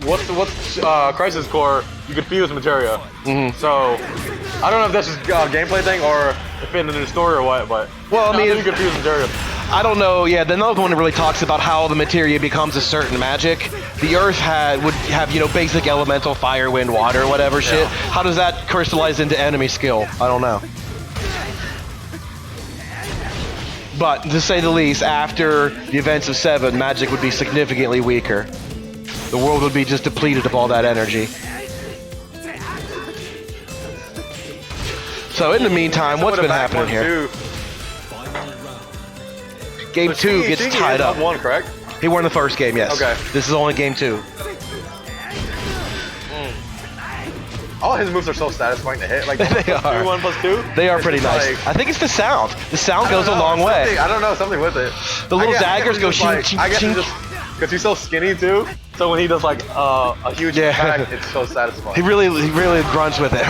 what's Crisis Core, you could fuse materia. Mm-hmm. So I don't know if that's just a gameplay thing or if it's in the story or what. But Well, I mean, you could fuse materia. I don't know. Yeah, the other one really talks about how the materia becomes a certain magic. The Earth would have basic elemental fire, wind, water, whatever shit. How does that crystallize into enemy skill? I don't know. But to say the least, after the events of 7, magic would be significantly weaker. The world would be just depleted of all that energy. So in the meantime, what's been happening here? Game 2 gets tied up. One, correct? He won the first game, yes. Okay. This is only game 2. All his moves are so satisfying to hit. Like They 1 plus are. 2, 1 plus 2. They are It's pretty just nice. like- I think it's the sound. The sound goes a long way. I don't know, something with it. The little I guess daggers it's go just shing, like- ching, I guess ching. it's just because he's so skinny too. So when he does like a huge Yeah. attack, it's so satisfying. He really grunts with it.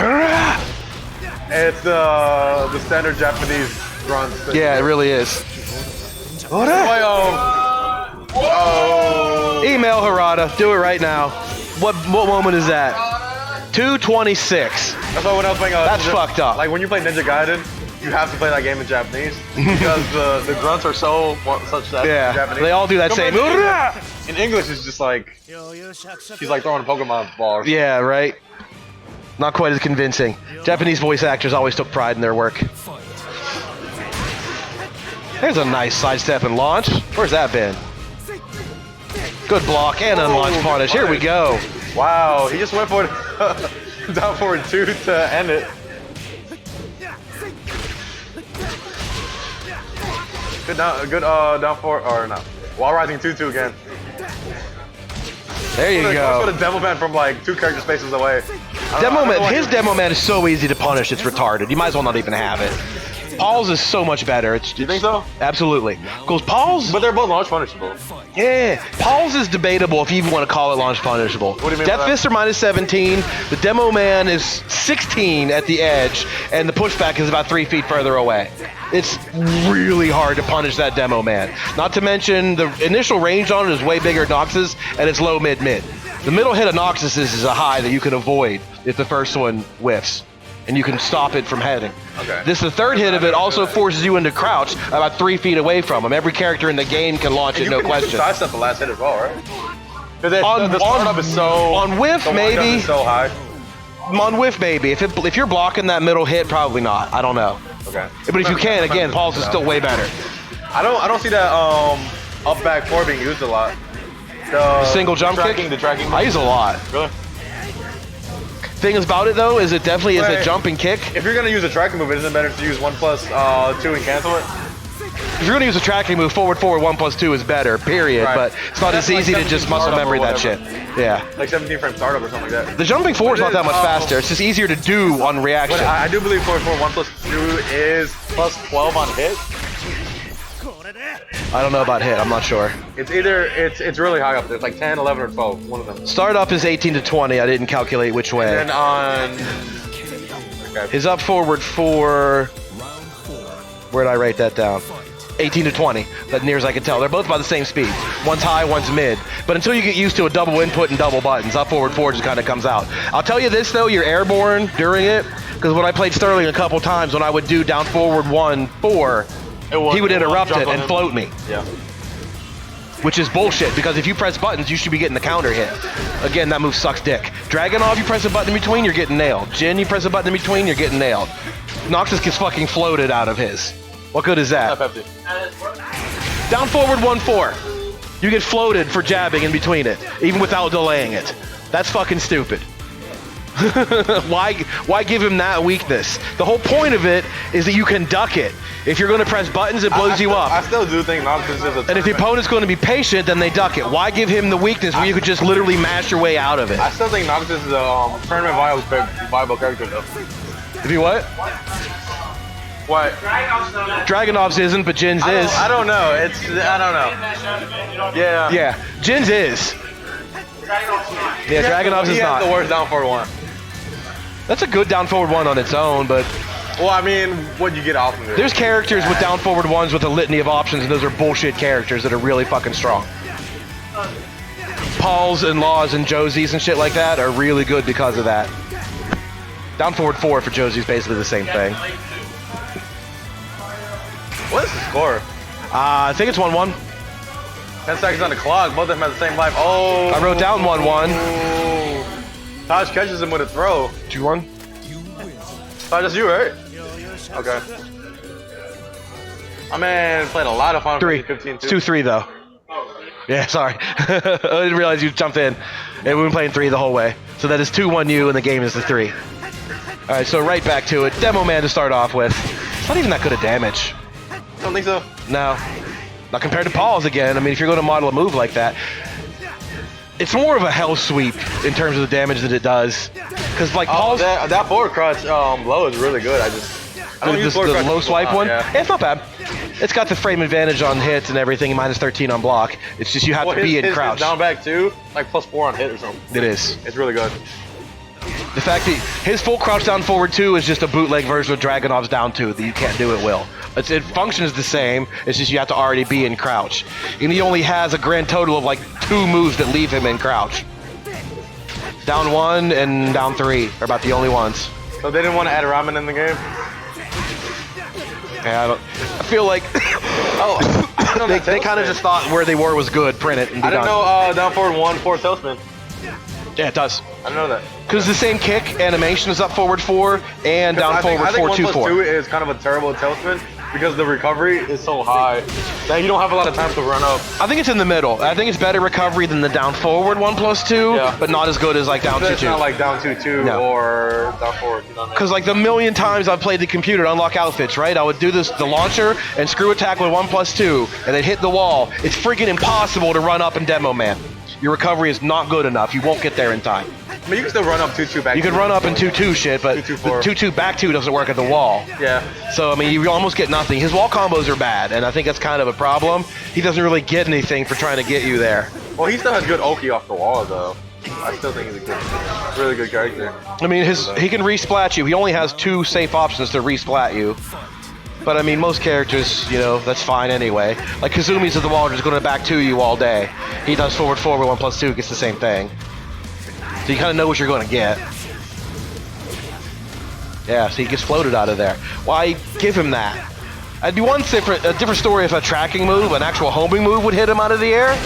It's the standard Japanese grunt. Yeah, it really is. Why, Email Harada. Do it right now. What moment is that? 2:26. That's why when I was playing. That's fucked up. Like when you play Ninja Gaiden, you have to play that game in Japanese because the grunts are such that Yeah, Japanese. they all do that same. In English, it's just like he's like throwing a Pokemon ball. Yeah, right. Not quite as convincing. Japanese voice actors always took pride in their work. There's a nice sidestep and launch. Where's that been? Good block and unlaunch punish. Here we go. Wow, he just went for it down forward 2 to end it. Good down forward or no. Wall rising 2-2 again. There you Let's go. put a demo man from like 2 character spaces away. His demo man is so easy to punish. It's retarded. You might as well not even have it. Paul's is so much better. You think so? Absolutely. Because Paul's, But they're both launch punishable. yeah, Paul's is debatable if you even want to call it launch punishable. What do you mean Death by that? Fists are minus 17. The demo man is 16 at the edge, and the pushback is about 3 feet further away. It's really hard to punish that demo man. Not to mention the initial range on it is way bigger than Noctis, and it's low, mid, mid. The middle hit of Noctis is a high that you can avoid if the first one whiffs, and you can stop it from heading. Okay. The third hit of it also forces you into crouch about 3 feet away from him. Every character in the game can launch it, no question. Sidestep the last hit as well, right? Because On- the startup is so on whiff, the windup maybe. is so high. On whiff, maybe. If you're blocking that middle hit, probably not. I don't know. Okay. But if you can, again, Paul's is still way better. I don't see that up back 4 being used a lot. The Single jump tracking, kick? The tracking. I use a lot. Really? Thing about it though is it definitely is a Wait. jumping kick. If you're gonna use a tracking move, isn't it better to use 1 plus 2 and cancel it? If you're gonna use a tracking move, forward 1+2 is better. Period. Right. But it's not That's as like easy to just 17 muscle startup or memory that shit. whatever. Yeah. Like 17 frame startup or something like that. The jumping forward is not that much faster. It's just easier to do on reaction. But I do believe for 1 plus 2 is plus 12 on hit. I don't know about hit. I'm not sure. It's either it's really high up there. It's like 10, 11, or 12. One of them. Start up is 18 to 20. I didn't calculate which way. And on. Okay. His up forward 4. Where did I write that down? 18 to 20. That near as I can tell. They're both about the same speed. One's high, one's mid. But until you get used to a double input and double buttons, up forward 4 just kind of comes out. I'll tell you this though, you're airborne during it. Because when I played Sterling a couple times, when I would do down forward 1, 4, he would interrupt it and float me. Yeah. Which is bullshit, because if you press buttons, you should be getting the counter hit. Again, that move sucks dick. Dragunov, you press a button in between, you're getting nailed. Jin, you press a button in between, you're getting nailed. Noctis gets fucking floated out of his. What good is that? Not Pepsi. Down forward 1, 4. You get floated for jabbing in between it, even without delaying it. That's fucking stupid. Why give him that weakness? The whole point of it is that you can duck it. If you're going to press buttons, it blows you up. I still do think Noctis is a And if the opponent's going to be patient, then they duck it. Why give him the weakness where you could just literally mash your way out of it? I still think Noctis is a tournament viable character though. If you what? What? Dragunov's isn't, but Jin's is. I don't know. I don't know. Yeah. Yeah, Jin's is. Yeah, Dragunov's is He not. has the worst down forward one. That's a good down forward 1 on its own, but Well, I mean, what you get off of it? there's characters with down forward 1s with a litany of options, and those are bullshit characters that are really fucking strong. Pauls and Laws and Josies and shit like that are really good because of that. Down forward 4 for Josie's basically the same thing. What is the score? I think it's 1-1. 10 seconds on the clock. Both of them have the same life. Oh. I wrote down 1-1. Taj catches him with a throw. 2-1. Taj, that's you, right? Okay. My man played a lot of Final 3. Fantasy 15 It's too. 2-3 though. Yeah, sorry. I didn't realize you jumped in. And we've been playing 3 the whole way. So that is 2-1 you, and the game is the 3. Alright, so right back to it. Demo Man to start off with. It's not even that good of damage. Don't think so. No. Not compared to Paul's again. I mean, if you're going to model a move like that, it's more of a hell sweep in terms of the damage that it does. Because like Paul's that forward crotch blow is really good. I don't use forward the crotch low a swipe lot, one. yeah. Yeah, it's not bad. It's got the frame advantage on hits and everything, minus 13 on block. It's just you have to be in crouch. Down back too, like +4 on hit or something. It is. It's really good. The fact that his full crouch down forward 2 is just a bootleg version of Dragunov's down 2 that you can't do it well. It functions the same, it's just you have to already be in crouch. And he only has a grand total of like 2 moves that leave him in crouch. Down 1 and down 3 are about the only ones. So they didn't want to add ramen in the game? Yeah, I feel like they kind of just thought where they were was good, print it, and be I didn't done. know down forward 1 4 tailspin. Yeah, it does. I didn't know that. Because the same kick animation is up forward 4 and down forward 4 2 4. 2 is kind of a terrible tailspin because the recovery is so high that you don't have a lot of time to run up. I think it's in the middle. I think it's better recovery than the down forward 1+2, Yeah. but not as good as like down 2 It's 2. not like down 2-2 No. or down forward. You know what I mean? Because like the million times I've played the computer to unlock outfits, right? I would do the launcher and screw attack with 1+2 and then hit the wall. It's freaking impossible to run up in Demo Man. Your recovery is not good enough. You won't get there in time. I mean, you can still run up 2-2 back. You can run up in 2-2 shit, but 2-2-4. the 2-2 back 2 doesn't work at the wall. Yeah. So, I mean, you almost get nothing. His wall combos are bad, and I think that's kind of a problem. He doesn't really get anything for trying to get you there. Well, he still has good Oki off the wall, though. I still think he's a good, really good character. I mean, he can resplat you. He only has 2 safe options to resplat you. But, I mean, most characters, you know, that's fine anyway. Like, Kazumi's at the wall just going to back 2 you all day. He does forward 4 with 1+2, gets the same thing. So you kind of know what you're going to get. Yeah, so he gets floated out of there. Why give him that? I'd be a different story if a tracking move, an actual homing move would hit him out of the air.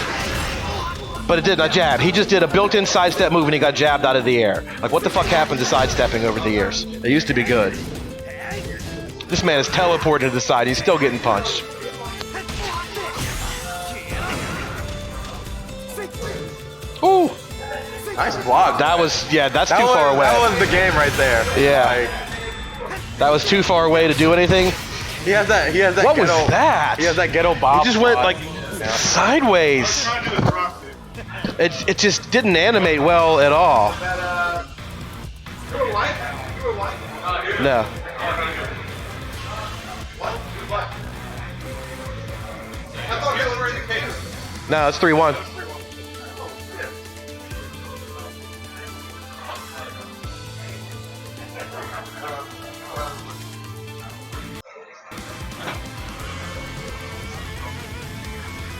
But it didn't, a jab. He just did a built-in sidestep move and he got jabbed out of the air. Like, what the fuck happened to sidestepping over the years? It used to be good. This man is teleported to the side. He's still getting punched. Ooh. Nice block. That was, yeah, that's too far away. That was the game right there. Yeah. Like, that was too far away to do anything. he has that What ghetto, was that? He has that ghetto bob. He just went block. like sideways. It just didn't animate well at all. No. No, it's 3-1.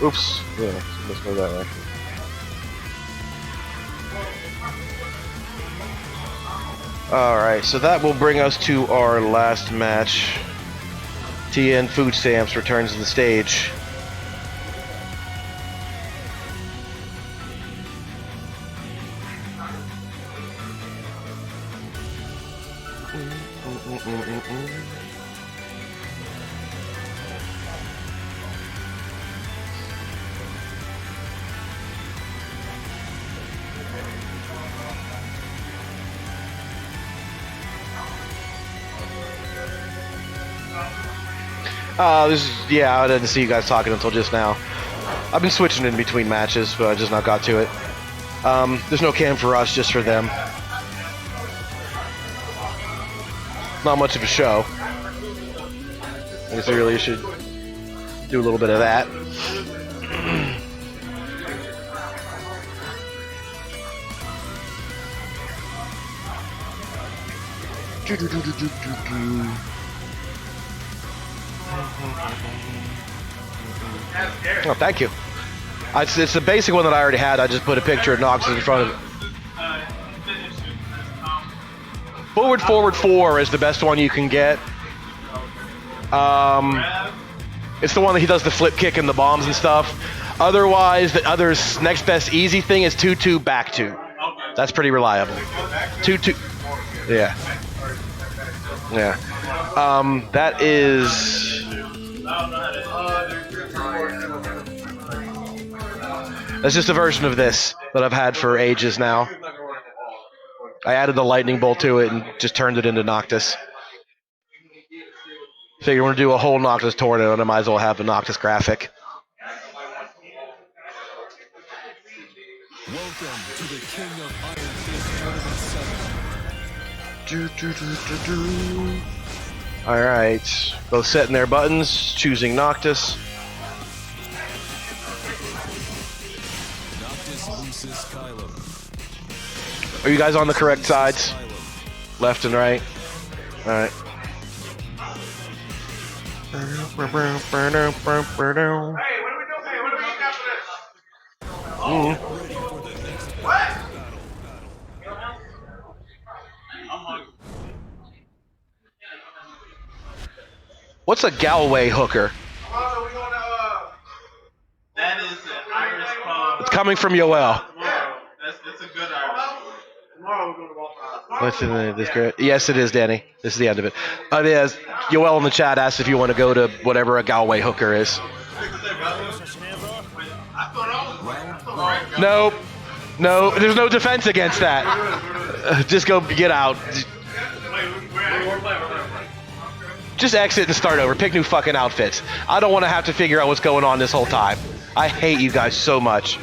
Oops. Yeah, let's go that way. Alright, so that will bring us to our last match. TN Food Stamps returns to the stage. I didn't see you guys talking until just now. I've been switching in between matches, but I just not got to it. There's no cam for us, just for them. Not much of a show. I guess I really should do a little bit of that. Oh, thank you. It's the basic one that I already had. I just put a picture of Noctis in front of it. Forward, 4 is the best one you can get. It's the one that he does the flip kick and the bombs and stuff. Otherwise, the next best easy thing is 2-2 back 2. That's pretty reliable. 2-2. Yeah. Yeah. That is. That's just a version of this that I've had for ages now. I added the lightning bolt to it and just turned it into Noctis. Figure we're gonna do a whole Noctis tournament, and I might as well have the Noctis graphic. Welcome to the King of Iron Fist Tournament 7. Alright. Both setting their buttons, choosing Noctis. Noctis Lucis Kylo. Are you guys on the correct sides? Left and right? Alright. Hey, what are we doing? Hey, what are we doing after this? Ready for the next What? What's a Galway hooker? Oh, we going to, that is an Irish pub. It's coming from Yoel. Tomorrow. It's a good Irish. Tomorrow we're going to walk around. What's in this grid? Yes, it is, Danny. This is the end of it. It is. Yoel in the chat asked if you want to go to whatever a Galway hooker is. Nope. No, there's no defense against that. Just go get out. Just exit and start over. Pick new fucking outfits. I don't want to have to figure out what's going on this whole time. I hate you guys so much.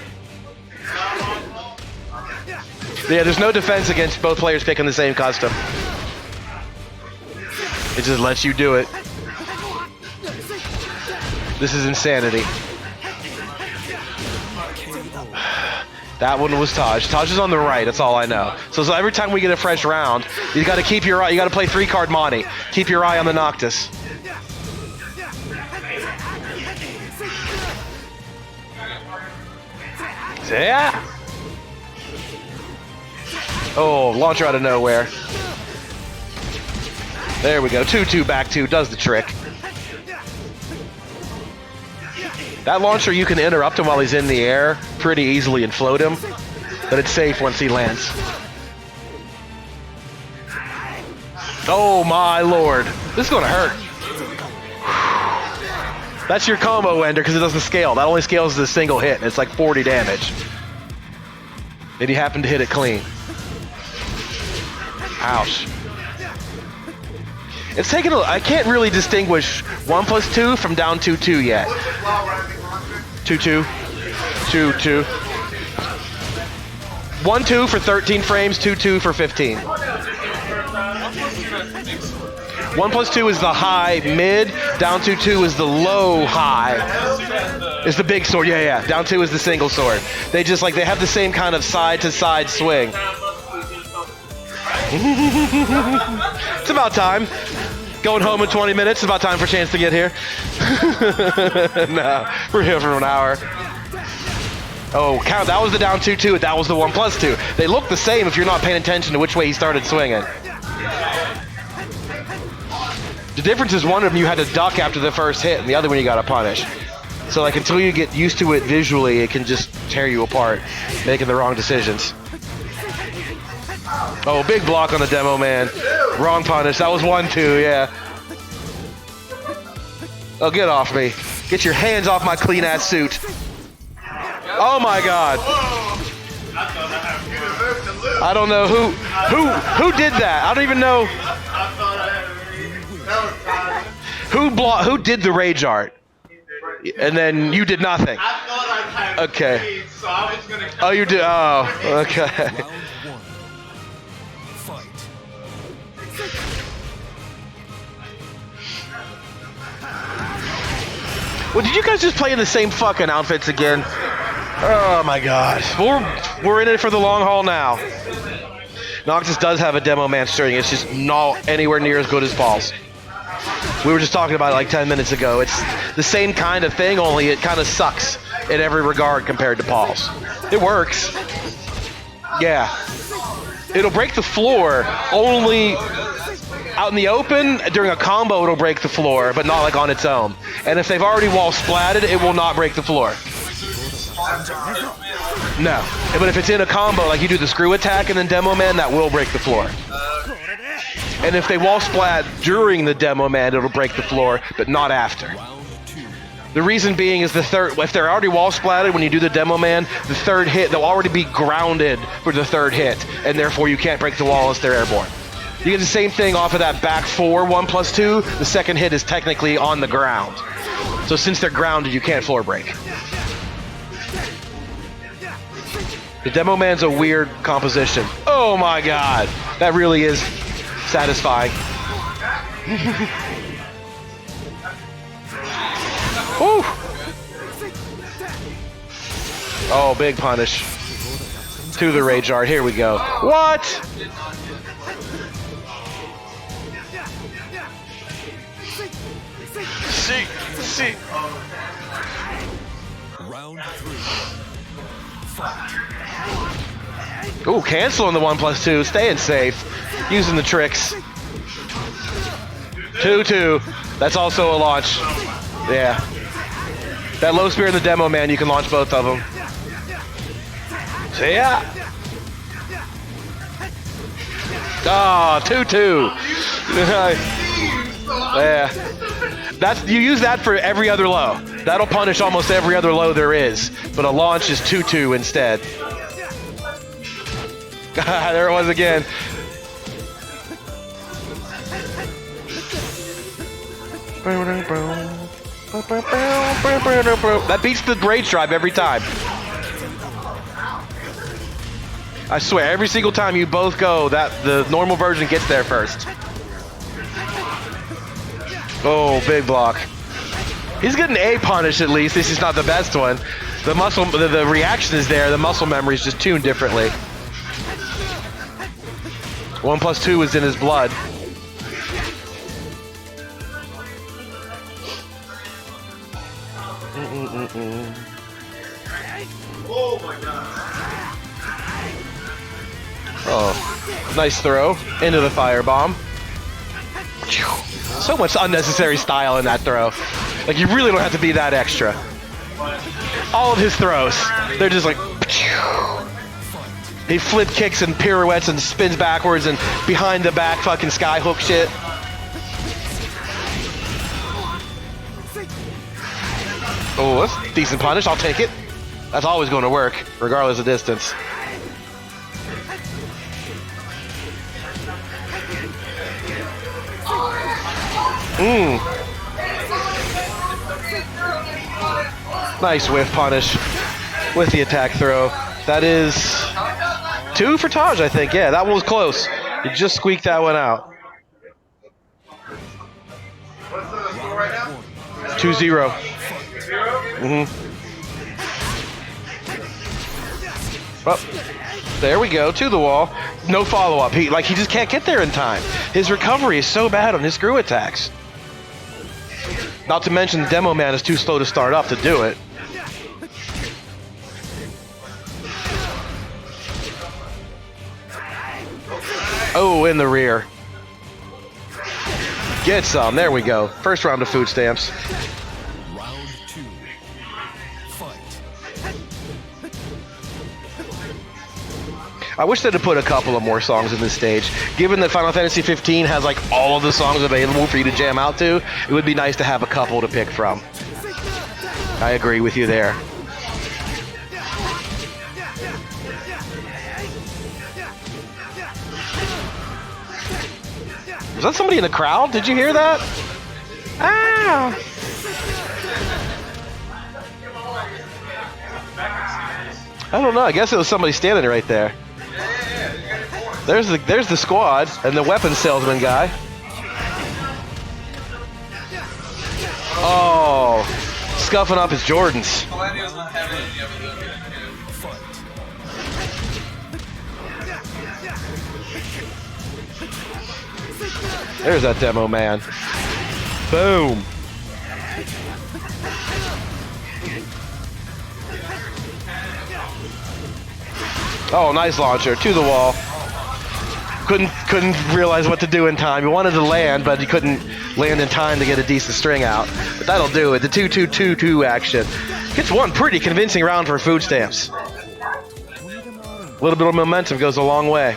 Yeah, there's no defense against both players picking the same custom. It just lets you do it. This is insanity. That one was Taj. Taj is on the right, that's all I know. So every time we get a fresh round, you gotta keep your eye, you gotta play 3-card Monty. Keep your eye on the Noctis. Yeah. Oh, launcher out of nowhere. There we go. 2-2 back 2 does the trick. That launcher, you can interrupt him while he's in the air pretty easily and float him, but it's safe once he lands. Oh my lord. This is gonna hurt. That's your combo ender because it doesn't scale. That only scales as a single hit, and it's like 40 damage. And he happened to hit it clean. Ouch. It's taking a, I can't really distinguish 1+2 from down 2-2 yet. 2-2. 2-2. 1-2 for 13 frames, 2-2 for 15. 1+2 is the high mid, down 2-2 is the low high. It's the big sword. Yeah, yeah. Down 2 is the single sword. They just like they have the same kind of side to side swing. It's about time. Going home in 20 minutes. It's about time for Chance to get here. No, we're here for an hour. Oh, count. That was the down 2-2. That was the 1+2. They look the same if you're not paying attention to which way he started swinging. The difference is one of them you had to duck after the first hit, and the other one you got to punish. So like until you get used to it visually, it can just tear you apart, making the wrong decisions. Oh, big block on the demo man. Wrong punish. That was 1-2, yeah. Oh, get off me. Get your hands off my clean ass suit. Oh my god. I don't know who did that. I don't even know. Who did the rage art? And then you did nothing. Okay. Oh, you did. Oh, okay. Well, did you guys just play in the same fucking outfits again? Oh my god. We're in it for the long haul now. Noctis does have a demo man string. It's just not anywhere near as good as Paul's. We were just talking about it like 10 minutes ago. It's the same kind of thing, only it kind of sucks in every regard compared to Paul's. It works. Yeah. It'll break the floor only out in the open. During a combo, it'll break the floor, but not like on its own. And if they've already wall splatted, it will not break the floor. No. But if it's in a combo, like you do the screw attack and then Demo Man, that will break the floor. And if they wall splat during the Demo Man, it'll break the floor, but not after. The reason being is if they're already wall splatted when you do the Demo Man, the third hit, they'll already be grounded for the third hit, and therefore you can't break the wall unless they're airborne. You get the same thing off of that back 4, 1+2, the second hit is technically on the ground. So since they're grounded, you can't floor break. The Demo Man's a weird composition. Oh my god, that really is satisfying. Woo! Oh, big punish. To the rage art. Here we go. What? See. Round 3. Fight. Ooh, cancel on the 1+2. Staying safe. Using the tricks. 2-2. That's also a launch. Yeah. That low spear in the Demo Man, you can launch both of them. See ya. Ah, 2-2. Yeah. You use that for every other low. That'll punish almost every other low there is. But a launch is 2-2 instead. There it was again. That beats the rage drive every time. I swear, every single time you both go, the normal version gets there first. Oh, big block. He's getting a punish at least. This is not the best one. The reaction is there. The muscle memory is just tuned differently. 1+2 is in his blood. Oh my god. Oh, nice throw into the firebomb. So much unnecessary style in that throw. Like, you really don't have to be that extra. All of his throws, they're just like... He flip kicks and pirouettes and spins backwards and behind the back fucking skyhook shit. Oh, that's a decent punish. I'll take it. That's always going to work, regardless of distance. Nice whiff punish with the attack throw. That is 2 for Taj, I think. Yeah, that one was close. You just squeaked that one out. What's the score right now? 2-0. 0? Oh, there we go, to the wall. No follow-up. He just can't get there in time. His recovery is so bad on his screw attacks. Not to mention the demo man is too slow to start up to do it. Oh, in the rear. Get some. There we go. First round of food stamps. Round 2. Fight. I wish they'd have put a couple of more songs in this stage. Given that Final Fantasy 15 has like all of the songs available for you to jam out to, it would be nice to have a couple to pick from. I agree with you there. Was that somebody in the crowd? Did you hear that? Ah! I don't know. I guess it was somebody standing right there. There's the squad and the weapons salesman guy. Oh, scuffing up his Jordans. There's that demo man. Boom. Oh, nice launcher to the wall. Couldn't realize what to do in time. He wanted to land, but he couldn't land in time to get a decent string out. But that'll do it. The 2-2-2-2 action. Gets one pretty convincing round for food stamps. A little bit of momentum goes a long way.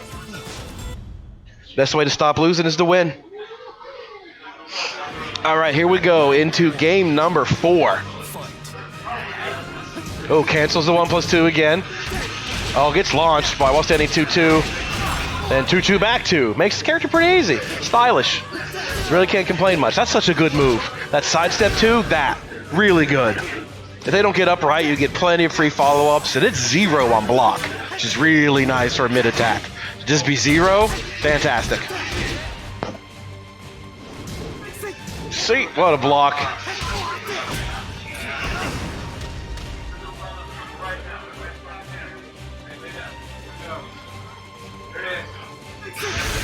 Best way to stop losing is to win. All right, here we go into game number 4. Oh, cancels the 1+2 again. Oh, gets launched by while standing 2-2. Then 2-2 back 2. Makes the character pretty easy. Stylish. Really can't complain much. That's such a good move. That sidestep 2, that. Really good. If they don't get upright, you get plenty of free follow-ups, and it's 0 on block, which is really nice for a mid-attack. To just be 0, fantastic. See, what a block.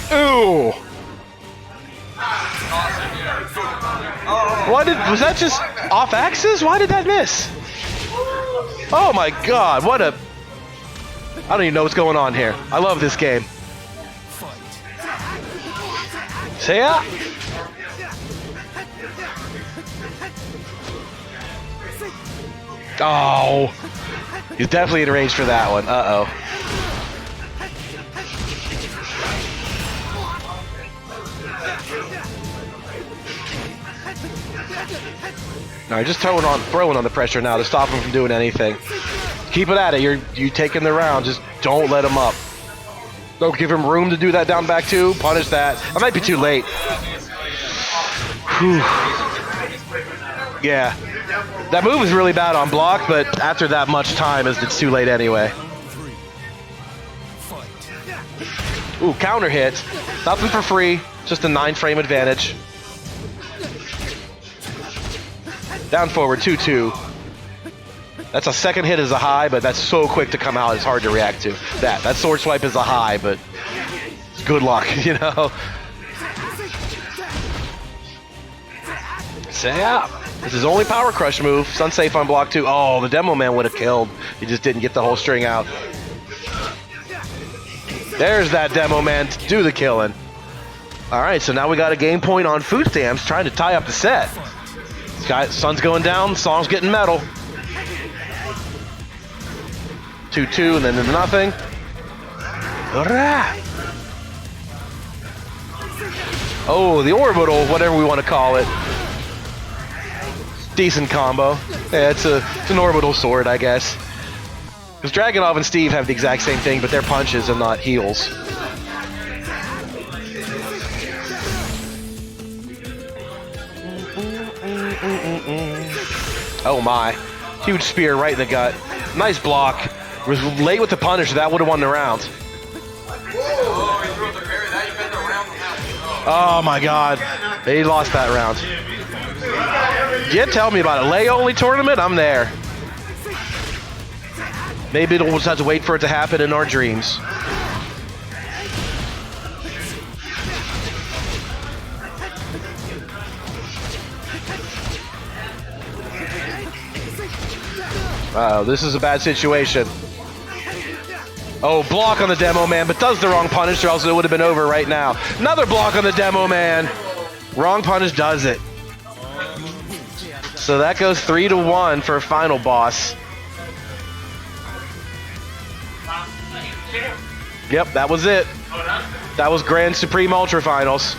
Ooh. Was that just off axis? Why did that miss? Oh my god, what a... I don't even know what's going on here. I love this game. See ya? Oh. He's definitely in range for that one. Uh-oh. No, just throwing on the pressure now to stop him from doing anything. Keep it at it. You taking the round. Just don't let him up. Don't give him room to do that down back 2. Punish that. I might be too late. Whew. Yeah. That move is really bad on block, but after that much time, it's too late anyway. Ooh, counter hit. Nothing for free. Just a 9-frame advantage. Down forward, 2-2. That's a second hit is a high, but that's so quick to come out, it's hard to react to. That sword swipe is a high, but it's good luck, you know? Say out. It's his only power crush move. It's unsafe on block 2. Oh, the demo man would have killed. He just didn't get the whole string out. There's that demo man to do the killing. All right, so now we got a game point on food stamps, trying to tie up the set. Sun's going down, song's getting metal. 2-2 and then nothing. Oh, the orbital, whatever we want to call it. Decent combo. Yeah, it's an orbital sword, I guess. Because Dragunov and Steve have the exact same thing, but they're punches and not heals. Oh my. Huge spear right in the gut. Nice block. Was late with the punish. That would have won the round. Oh my god. He lost that round. Yeah, tell me about it. Lay only tournament? I'm there. Maybe we'll just have to wait for it to happen in our dreams. Uh-oh, this is a bad situation. Oh, block on the demo man, but does the wrong punish, or else it would have been over right now. Another block on the demo man. Wrong punish does it. So that goes 3-1 for final boss. Yep, that was it. That was Grand Supreme Ultra Finals.